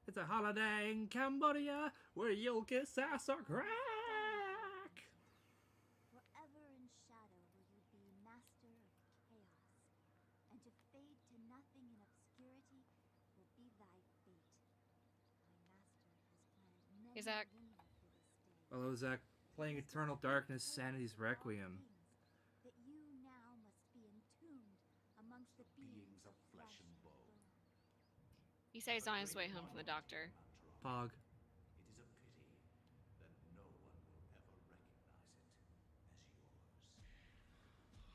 It's a holiday in Cambodia, where you'll kiss ass or crack. Forever in shadow will you be master of chaos, and to fade to nothing in obscurity will be thy fate. My master has planned many Isaac. millennia for this day. Hello, Zach. Playing Eternal Darkness, Sanity's Requiem. That you now must be entombed amongst the beings of flesh and bone. He says he's on his way home from the doctor. Pog. It is a pity that no one will ever recognize it as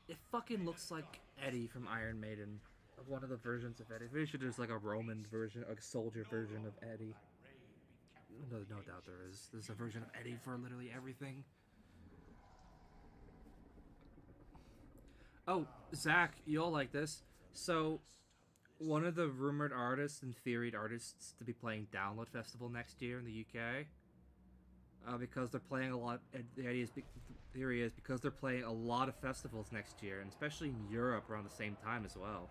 yours. It fucking looks like Eddie from Iron Maiden. One of the versions of Eddie. Maybe there's like a Roman version, a soldier version of Eddie. No doubt there is. There's a version of Eddie for literally everything. Oh, Zach, you'll like this. So, one of the rumored artists and theoried artists to be playing Download Festival next year in the UK, because they're playing a lot. The theory is because they're playing a lot of festivals next year, and especially in Europe around the same time as well.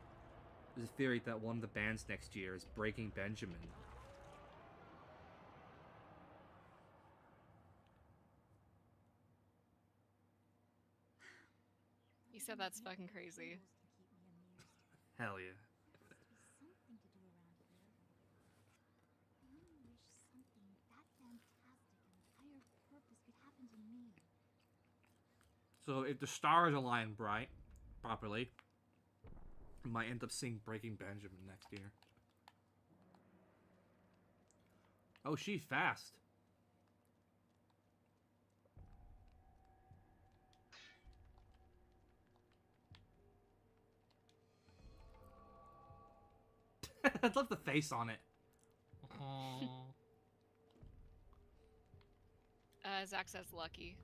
There's a theory that one of the bands next year is Breaking Benjamin. He said that's fucking crazy. Hell yeah. Something to do around here. I only wish something that fantastic and of higher purpose could happen to me. So if the stars align properly, we might end up seeing Breaking Benjamin next year. Oh, she's fast. I love the face on it. Zach says lucky.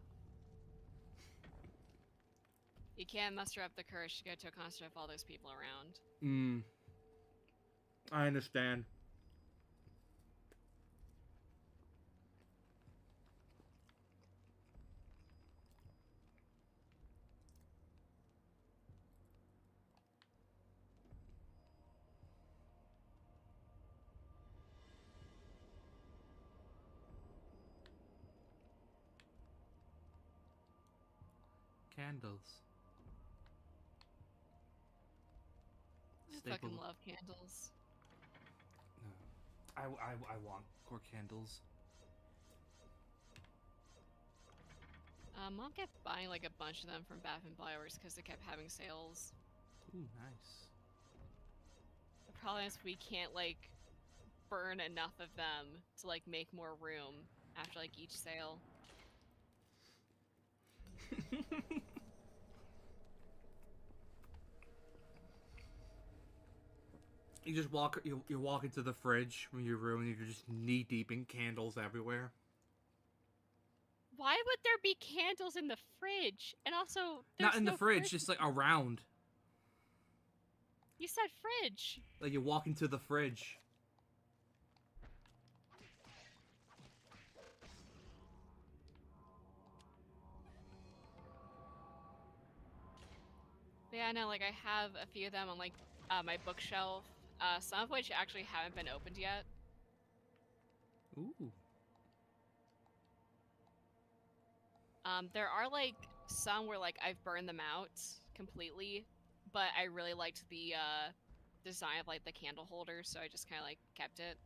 You can't muster up the courage to go to a concert with all those people around. I understand. Candles. I fucking love candles. No. I want core candles. Mom kept buying like a bunch of them from Bath and Body Works because they kept having sales. Ooh, nice. The problem is we can't like burn enough of them to like make more room after like each sale. You just walk. You walk into the fridge from your room, and you're just knee deep in candles everywhere. Why would there be candles in the fridge? And also, Not there's in no the fridge, just like around. You said fridge. Like you walk into the fridge. But yeah, no, like I have a few of them on like my bookshelf. Some of which actually haven't been opened yet. Ooh. There are like some where like I've burned them out completely, but I really liked the design of like the candle holder, so I just kind of like kept it.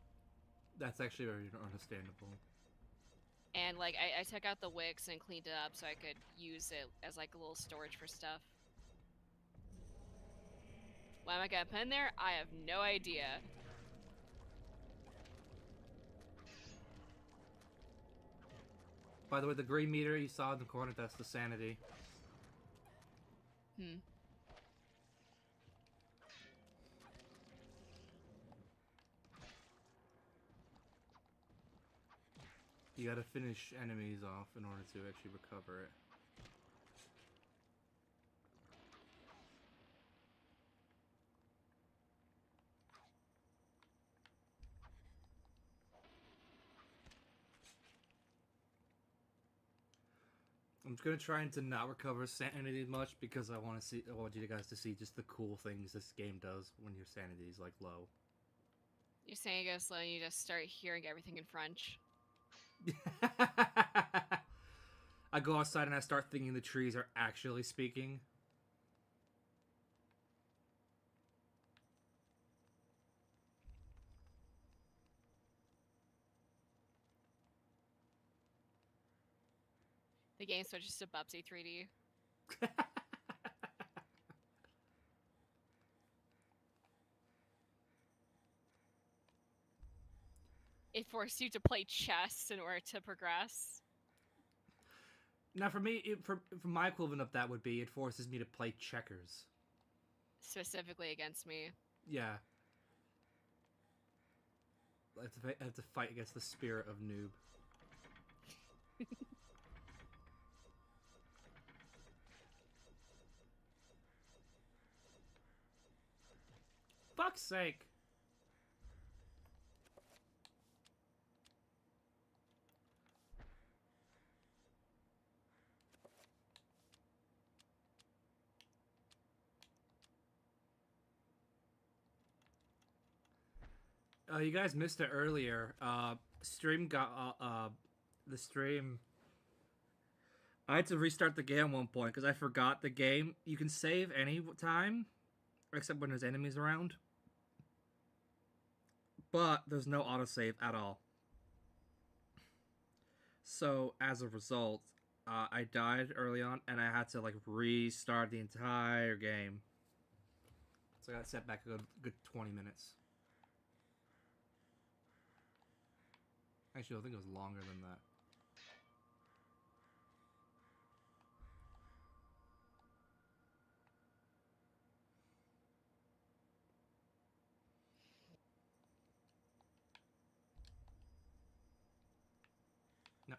That's actually very understandable. And like I took out the wicks and cleaned it up so I could use it as like a little storage for stuff. What am I gonna put in there? I have no idea. By the way, the green meter you saw in the corner, that's the sanity. Hmm. You gotta finish enemies off in order to actually recover it. I'm just gonna try to not recover sanity much because I want you guys to see just the cool things this game does when your sanity is like low. You're saying it goes slow and you just start hearing everything in French. I go outside and I start thinking the trees are actually speaking. The game switches to Bubsy 3D. It forced you to play chess in order to progress. Now, for me, for my equivalent of that would be it forces me to play checkers. Specifically against me. Yeah. I have to fight against the spirit of noob. Fuck's sake. You guys missed it earlier. Stream got the stream. I had to restart the game at one point because I forgot the game. You can save any time, except when there's enemies around. But there's no autosave at all. So as a result, I died early on, and I had to like restart the entire game. So I got set back a good 20 minutes. Actually, I think it was longer than that. No.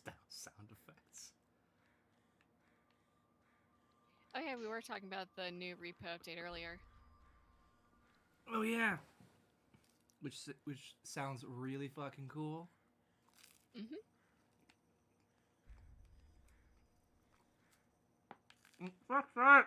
Fuck. Sound effects. Oh yeah, we were talking about the new repo update earlier. Oh yeah. Which sounds really fucking cool. Mm-hmm. Fuck that.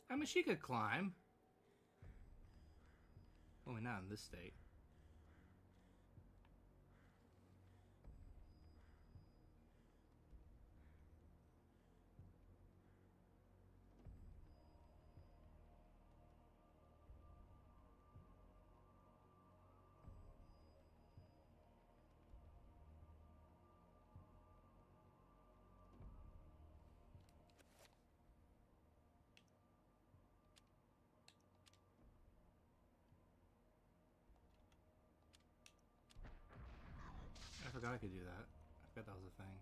I mean, she could climb. Only not in this state. I forgot I could do that. I forgot that was a thing.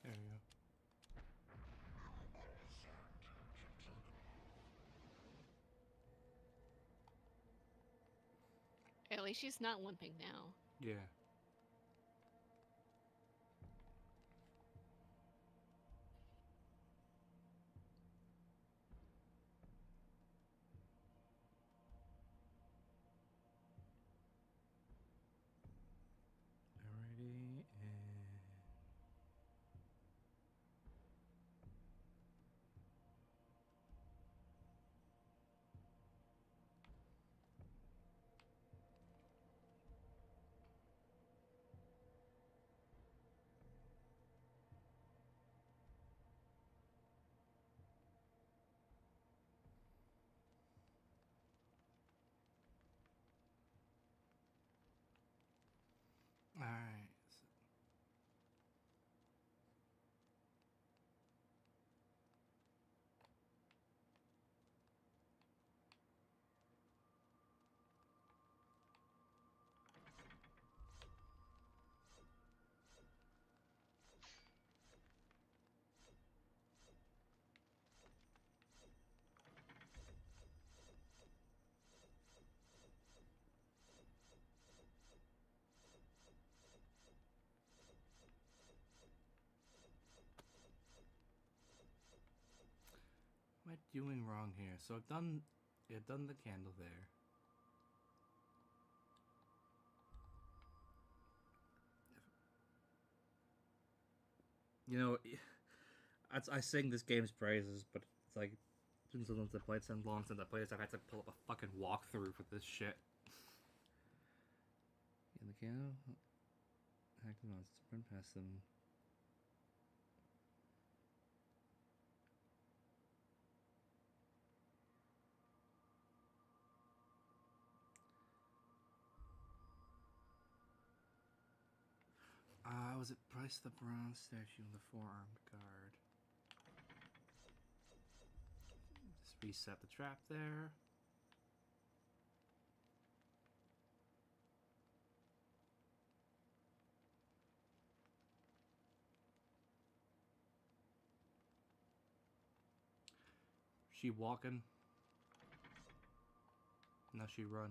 There we go. At least she's not limping now. Yeah. Alrighty, and alright. What am I doing wrong here? So I've done the candle there. You know, I sing this game's praises, but it's like since I played so long since I played this, I've had to pull up a fucking walkthrough for this shit. In the candle, hack them on, sprint past them. Was it price the bronze statue and the four-armed guard? Just reset the trap there. She walking. Now she run.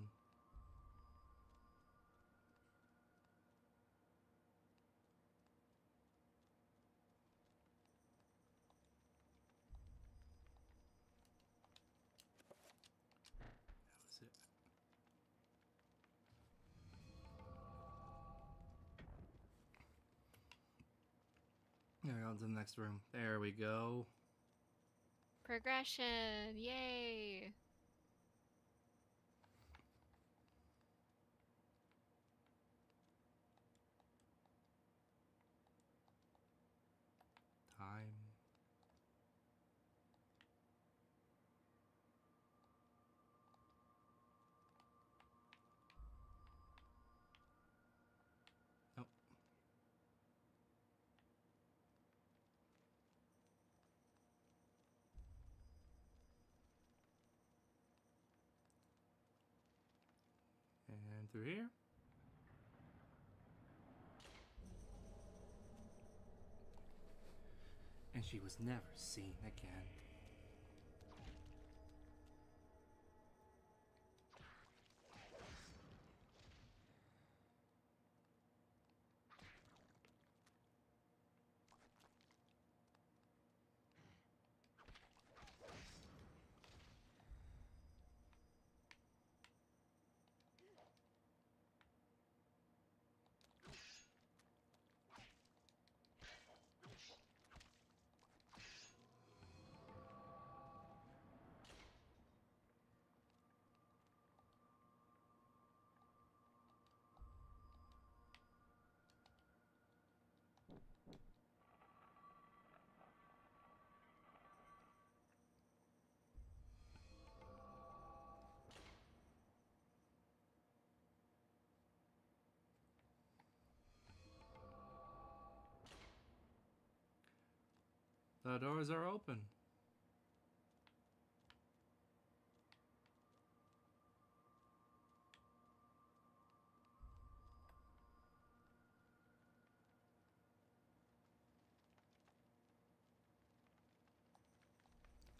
That was it. There we go, to the next room. There we go. Progression! Yay! Time. Nope. And through here. And she was never seen again. The doors are open.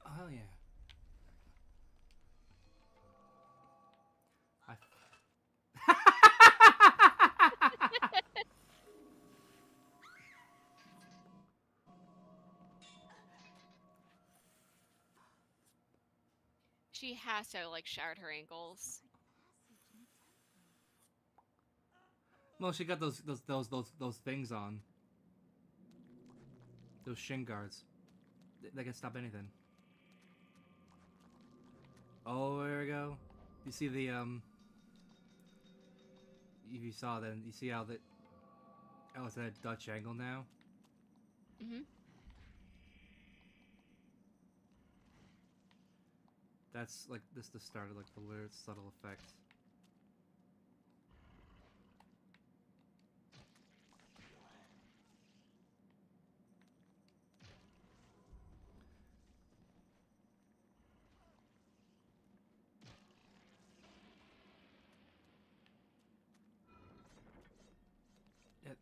Oh yeah. She has to like shout her ankles. Well, she got those things on. Those shin guards. They can stop anything. Oh, there we go. You see the if you saw that, you see how that. Oh, it's at a Dutch angle now. Mm-hmm. That's like this the start of like the weird subtle effect. It,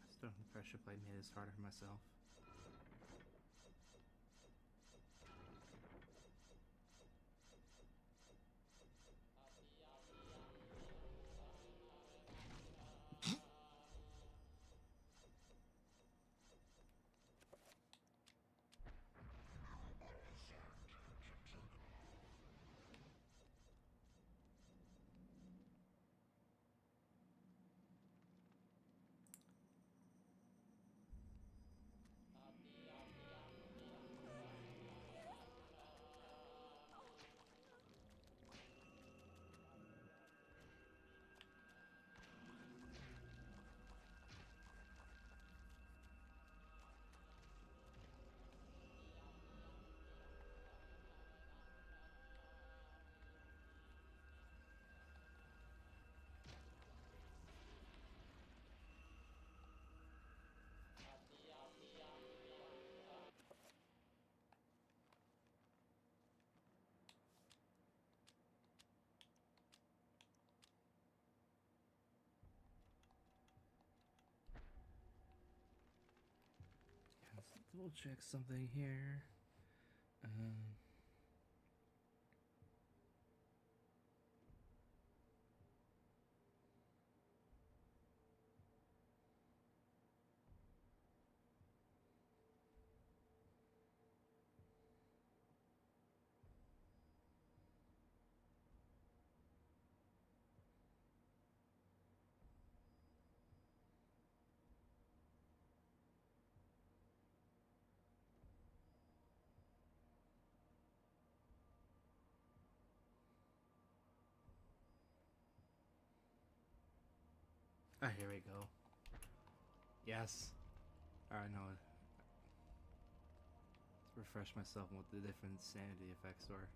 Still, I should play made this harder for myself. Let's double check something here. Ah, here we go. Yes. Alright, no. Let's refresh myself on what the different sanity effects are.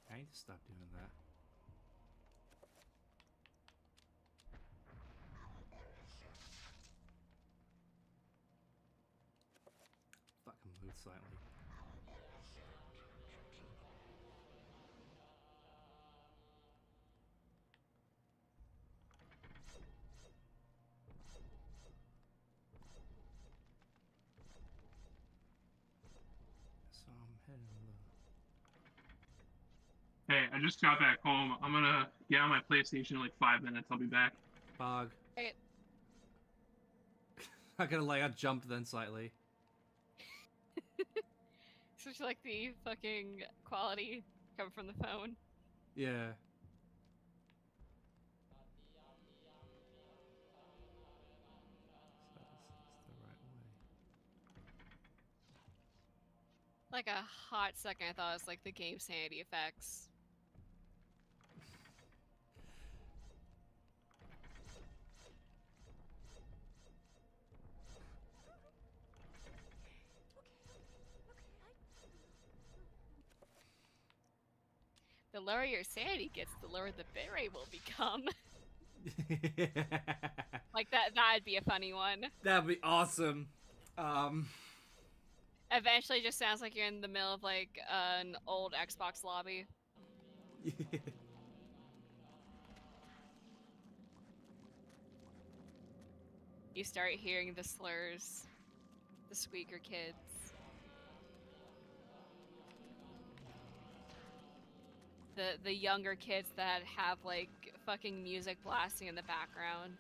I need to stop doing that. Fucking move slightly. So I'm heading a little. Hey, I just got back home. I'm gonna get on my PlayStation in like 5 minutes. I'll be back. Bog. Right. Not gonna lie, I jumped then slightly. Such like the fucking quality coming from the phone. Yeah. So this is the right way. Like a hot second, I thought it was like the game sanity effects. The lower your sanity gets, the lower the bitrate will become. Like that'd be a funny one. That'd be awesome. Eventually, it just sounds like you're in the middle of like an old Xbox lobby. You start hearing the slurs, the squeaker kids. The younger kids that have like fucking music blasting in the background.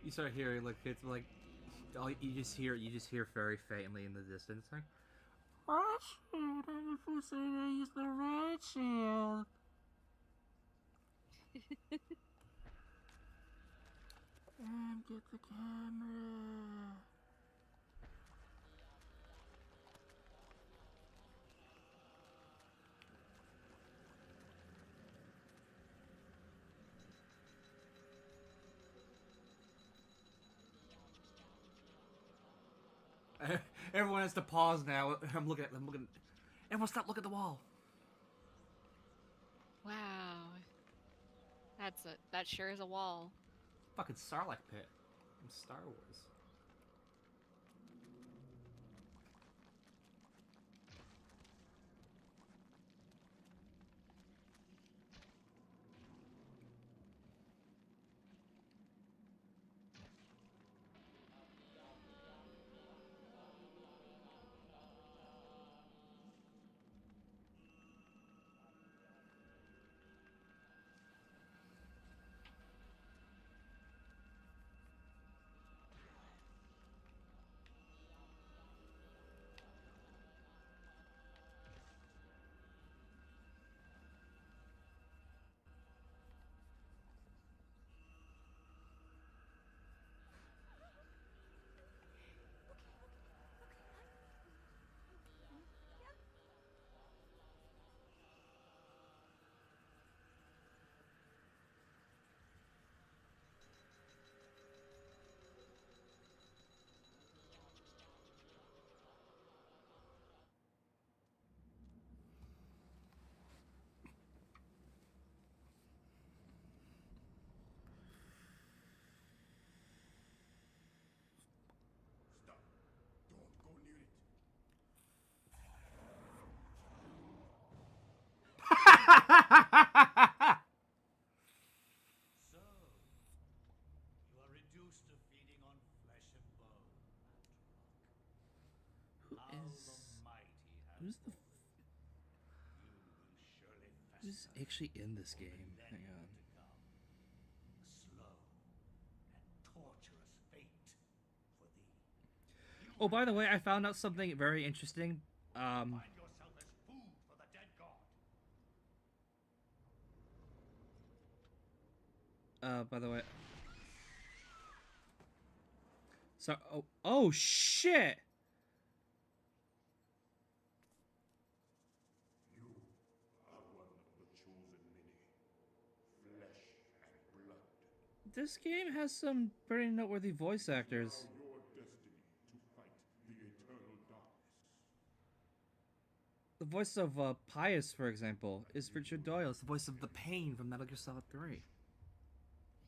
You start hearing like kids like, oh, you just hear very faintly in the distance like, red shield, and if we say they use the red shield. And get the camera. Everyone has to pause now. I'm looking. Everyone stop looking at the wall. Wow. That sure is a wall. Fucking Sarlacc pit from Star Wars. Stop. Don't go near it. So, you are reduced to feeding on flesh and bone, Who How is? the mighty have Who's the? you will surely Who's fester actually in this for game? Hang millennia on. to come. A slow and torturous fate for thee. Oh, by the way, I found out something very interesting. Find yourself as food for the dead god. By the way. So, oh shit! You are one of the chosen many. Flesh and blood. This game has some pretty noteworthy voice actors. Now your destiny to fight the eternal darkness. The voice of Pius, for example, is Richard Doyle. It's the voice of the Pain from Metal Gear Solid 3.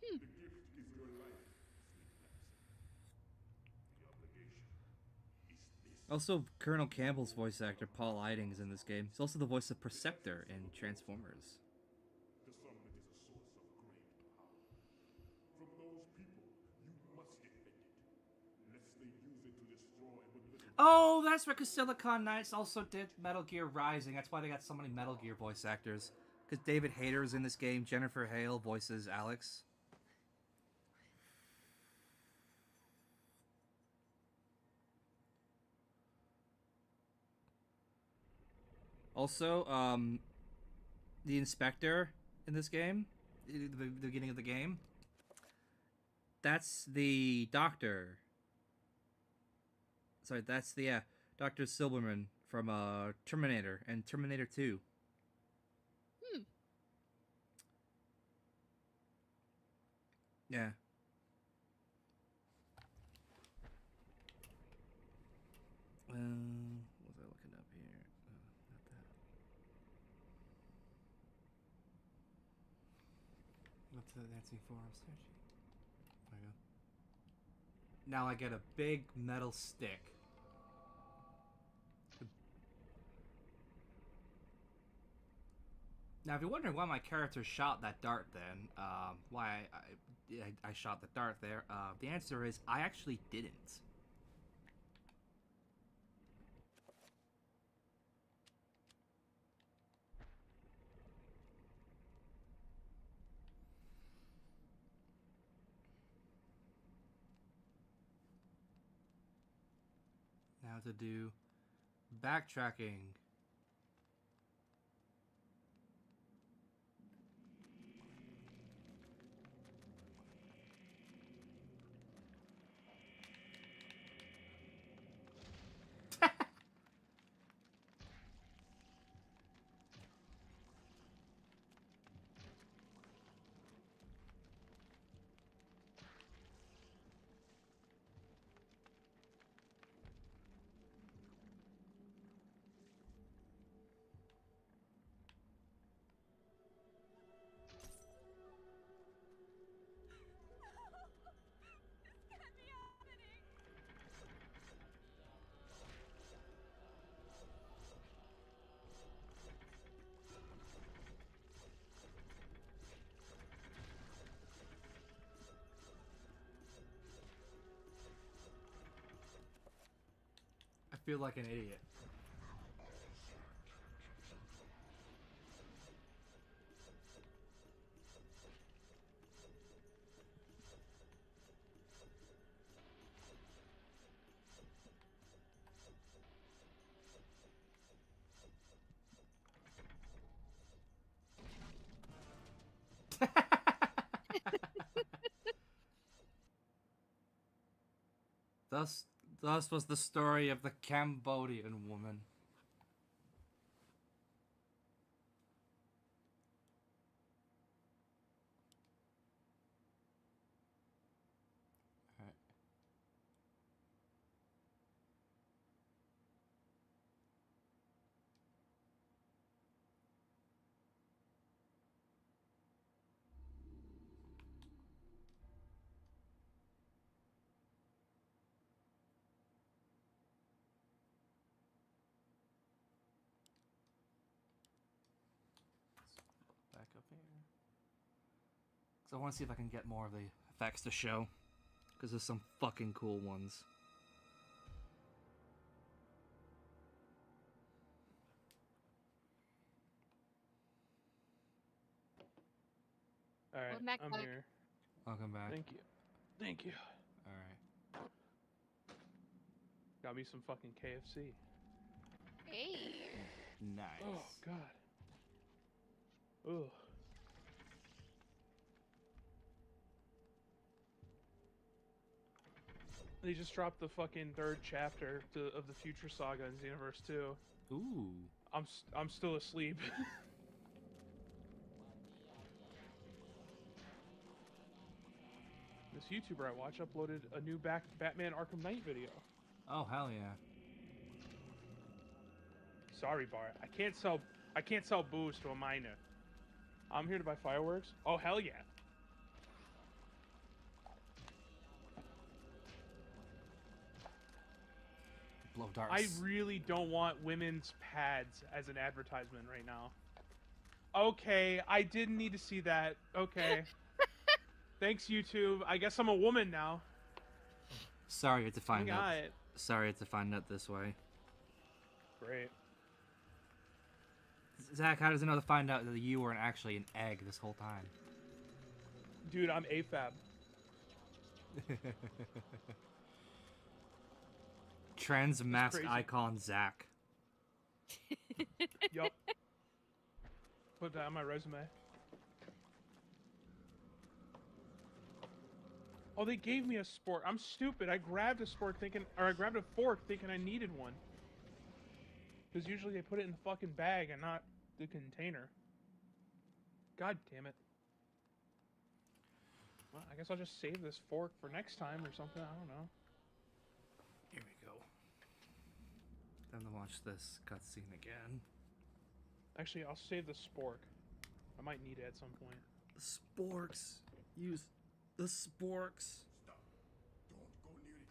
The gift is your life, sweet Lamson. The obligation is this. Also, Colonel Campbell's voice actor, Paul Eiding, is in this game. He's also the voice of Perceptor in Transformers. The summit is a source of great power. From those people, you must defend it. Lest they use it to destroy what little... Oh, that's right, because Silicon Knights also did Metal Gear Rising. That's why they got so many Metal Gear voice actors. Because David Hayter is in this game. Jennifer Hale voices Alex. Also, the Inspector in this game, the beginning of the game, that's the Doctor. Sorry, that's the Dr. Silberman from Terminator and Terminator 2. Yeah. What was I looking up here? Not that. What's the dancing forum search? There we go. Now I get a big metal stick. Now, if you're wondering why my character shot that dart then, why I shot the dart there, the answer is I actually didn't. Now to do backtracking. I feel like an idiot. Thus was the story of the Cambodian woman. Alright. Back up here. Because I want to see if I can get more of the effects to show. Because there's some fucking cool ones. Alright, Welcome back, I'm Mike. here. Welcome back. Thank you. Thank you. Alright. Got me some fucking KFC. Hey. Nice. Oh god. Ugh. They just dropped the fucking third chapter of the Future Saga in Xenoverse 2. Ooh. I'm still asleep. This YouTuber I watch uploaded a new Batman Arkham Knight video. Oh hell yeah. Sorry, Bart. I can't sell booze to a minor. I'm here to buy fireworks. Oh hell yeah. Blow darts. I really don't want women's pads as an advertisement right now. Okay, I didn't need to see that. Okay. Thanks, YouTube. I guess I'm a woman now. Sorry you had to find out. Got it. Sorry you had to find out this way. Great. Zach, how does it know to find out that you weren't actually an egg this whole time? Dude, I'm AFAB. Trans mask crazy. icon Zach. Yup. Put that on my resume. Oh, they gave me a spork. I'm stupid. I grabbed a spork I grabbed a fork thinking I needed one. Because usually they put it in the fucking bag and not the container. God damn it. Well, I guess I'll just save this fork for next time or something. I don't know. Here we go. Time to watch this cutscene again. Actually, I'll save the spork. I might need it at some point. The sporks. Use the sporks. Stop. Don't go near it.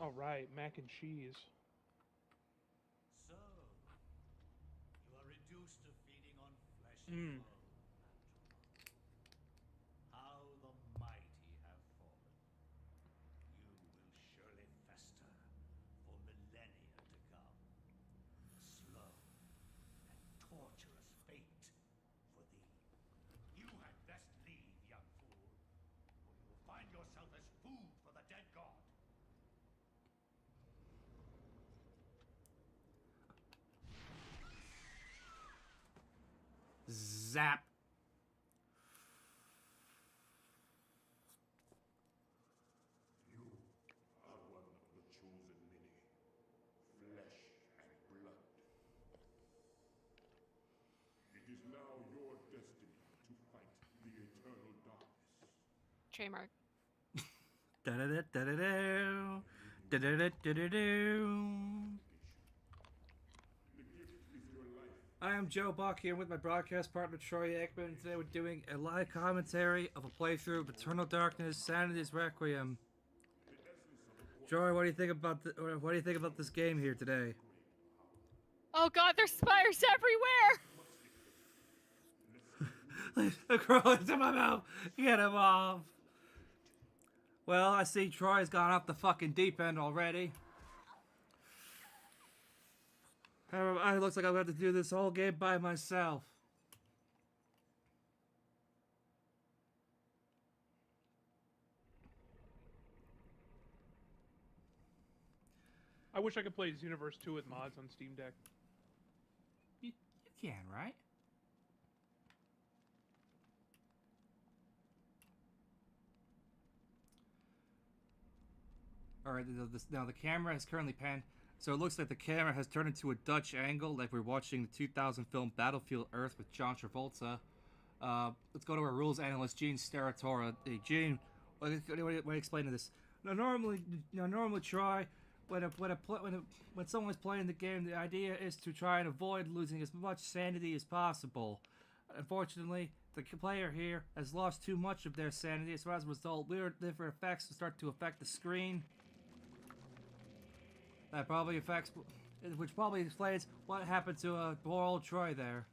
Alright, mac and cheese. So, you are reduced to feeding on flesh Mm. and bone. How the mighty have fallen. You will surely fester for millennia to come. Slow and torturous fate for thee. You had best leave, young fool, or you will find yourself as food for the dead god. Zap. You are one of the chosen many. Flesh and blood. It is now your destiny to fight the eternal darkness. Trademark. Da-da-da-da-da-do. Da-da-da-da-da-do. The gift is your life. I am Joe Buck here with my broadcast partner Troy Aikman. Today we're doing a live commentary of a playthrough of Eternal Darkness: Sanity's Requiem. Troy, what do you think about this game here today? Oh god, there's spiders everywhere! The crow into my mouth. Get him off. Well, I see Troy's gone off the fucking deep end already. It looks like I'm going to have to do this whole game by myself. I wish I could play Xenoverse 2 with mods on Steam Deck. You can, right? Alright, now the camera is currently panned, so it looks like the camera has turned into a Dutch angle, like we're watching the 2000 film Battlefield Earth with John Travolta. Let's go to our rules analyst, Gene Steratora. Hey, Gene, what do you explain to this? Now, normally, Troy, when someone is playing the game, the idea is to try and avoid losing as much sanity as possible. Unfortunately, the player here has lost too much of their sanity, so as a result, weird different effects will start to affect the screen. That probably which probably explains what happened to poor old Troy there.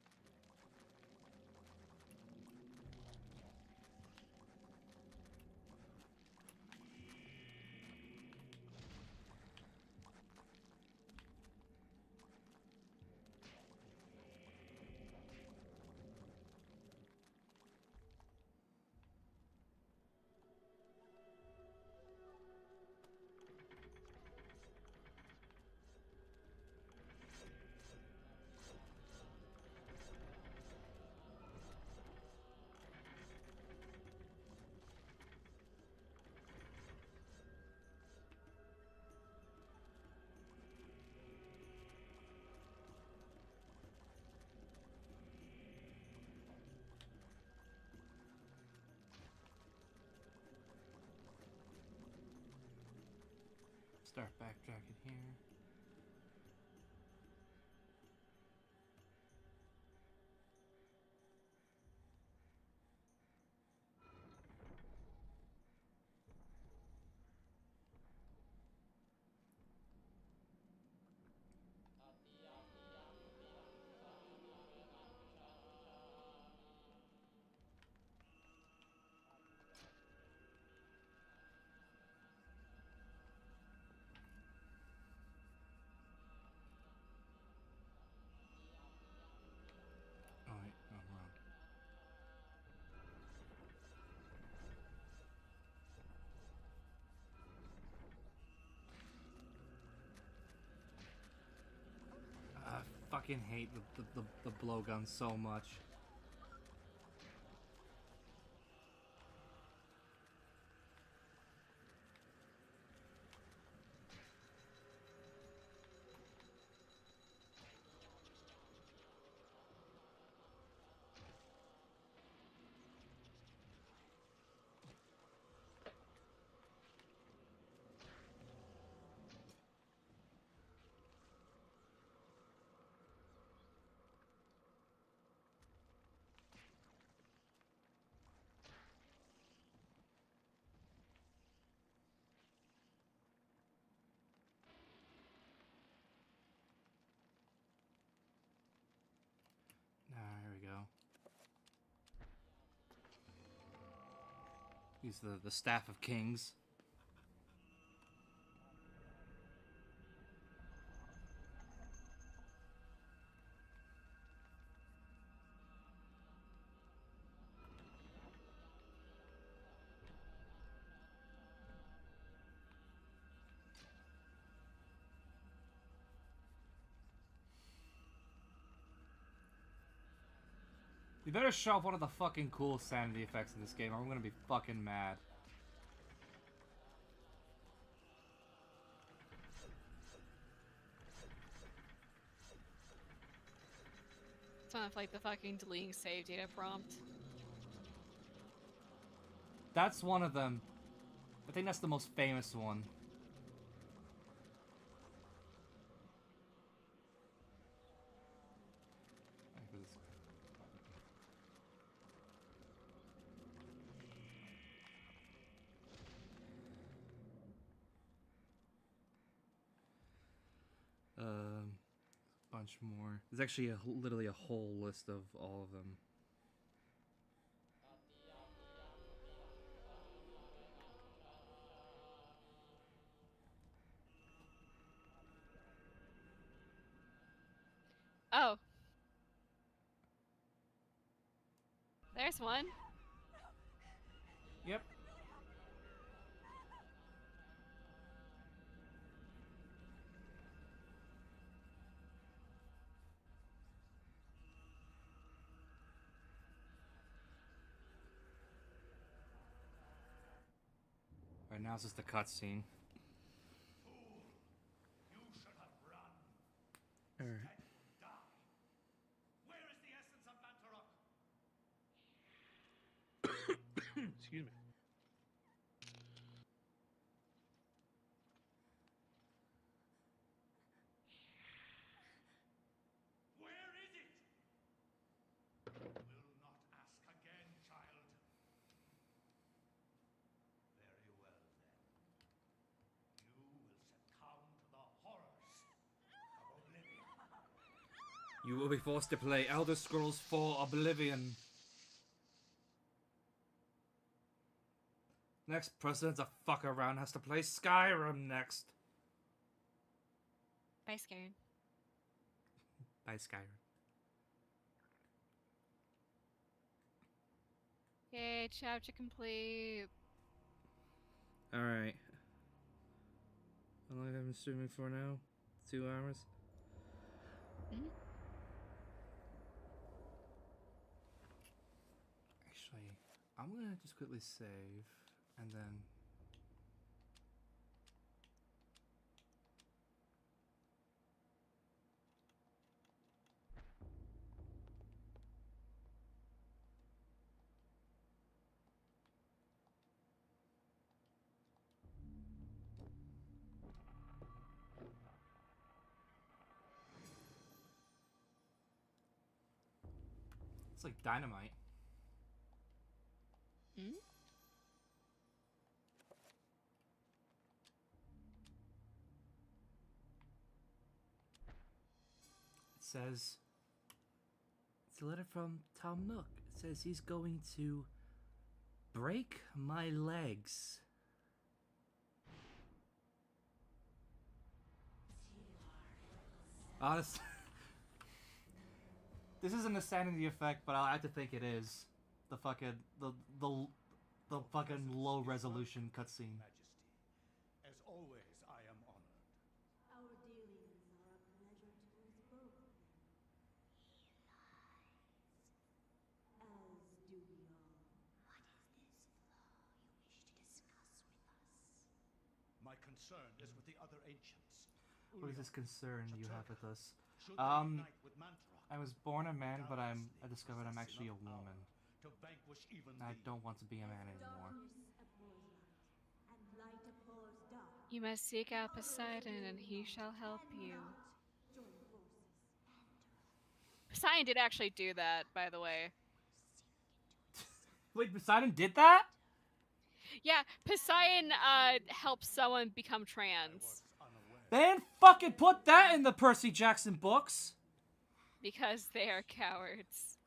Start backtracking here. Oh wait, no, I'm wrong. I fucking hate the blowgun so much. Here we go. Use the Staff of Kings. You better show off one of the fucking cool sanity effects in this game, or I'm gonna be fucking mad. Sound like the fucking deleting save data prompt. That's one of them. I think that's the most famous one. Bunch more. There's actually literally a whole list of all of them. Oh. There's one. Yep. Right now it's just a cutscene. You should have run. Alright. Die. Where is the essence of Bantarok? Excuse me. Where is it? Will not ask again, child. Very well, then. You will succumb to the horrors of oblivion. You will be forced to play Elder Scrolls 4 Oblivion. Next person to fuck around has to play Skyrim next. Bye, Skyrim. Bye, Skyrim. Yay, chapter complete. Alright. How long have I been streaming for now? 2 hours? Mm-hmm. Actually, I'm gonna just quickly save, and then... It's like dynamite. Hmm? It says, it's a letter from Tom Nook. It says he's going to break my legs. Honestly, this isn't a sanity effect, but I have to think it is. The fucking the fucking low resolution cutscene. Majesty, as always, I am honored. Our dealings are a pleasure to us both, then. As do we all. What is this flaw you wish to discuss with us? My concern is with the other ancients. What is this concern you have with us? Should they unite with Mantarok, I was born a man, but I discovered I'm actually a woman. to vanquish even I thee. don't want to be a man anymore. Darkness abhors light, and light abhors dark. You must seek out Poseidon, and he shall help you. Join forces. Poseidon did actually do that, by the way. Wait, Poseidon did that? Yeah, Poseidon helped someone become trans. They didn't fucking put that in the Percy Jackson books. Because they are cowards.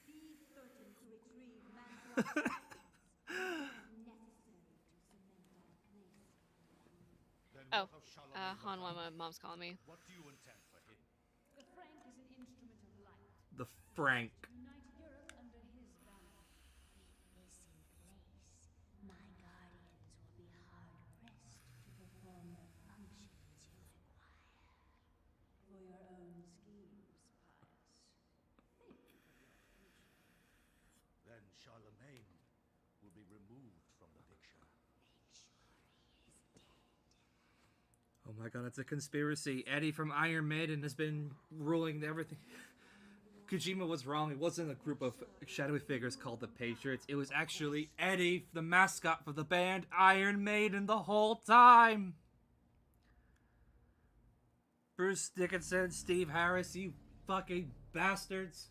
Be certain to retrieve Mantarok's necessary to cement our place. Then Oh, what of Charlemagne Han, the my mom's calling me. What do you intend for him? The Frank is an instrument of light. The Frank. Unite Europe under his banner. With this in place, my guardians will be hard-pressed to perform the functions you require. For your own schemes, Pius. Think of your future. Then Charlemagne will be removed from the picture. Oh my god, it's a conspiracy. Eddie from Iron Maiden has been ruling everything. Kojima was wrong. It wasn't a group of shadowy figures called the Patriots. It was actually Eddie, the mascot for the band Iron Maiden, the whole time. Bruce Dickinson, Steve Harris, you fucking bastards.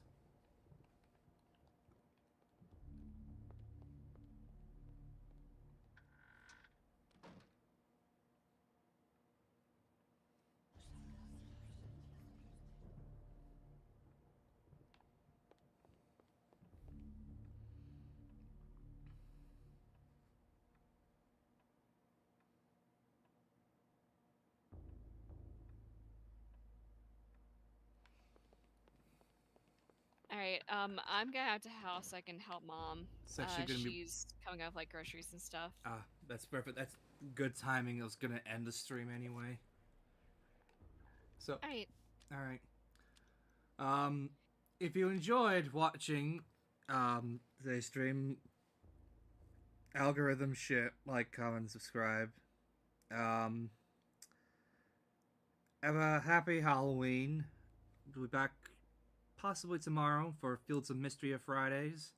Alright, I'm gonna have to house so I can help mom. It's actually gonna be- She's coming out with like groceries and stuff. Ah, that's perfect. That's good timing. I was gonna end the stream anyway. So, Alright. alright. If you enjoyed watching, today's stream, algorithm shit, like, comment, subscribe. Have a happy Halloween. We'll be back possibly tomorrow for Fields of Mystery of Fridays.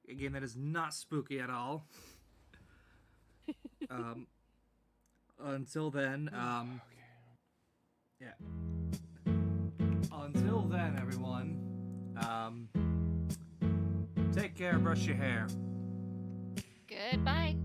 A game that is not spooky at all. Until then, yeah. Until then, everyone, take care, brush your hair. Goodbye.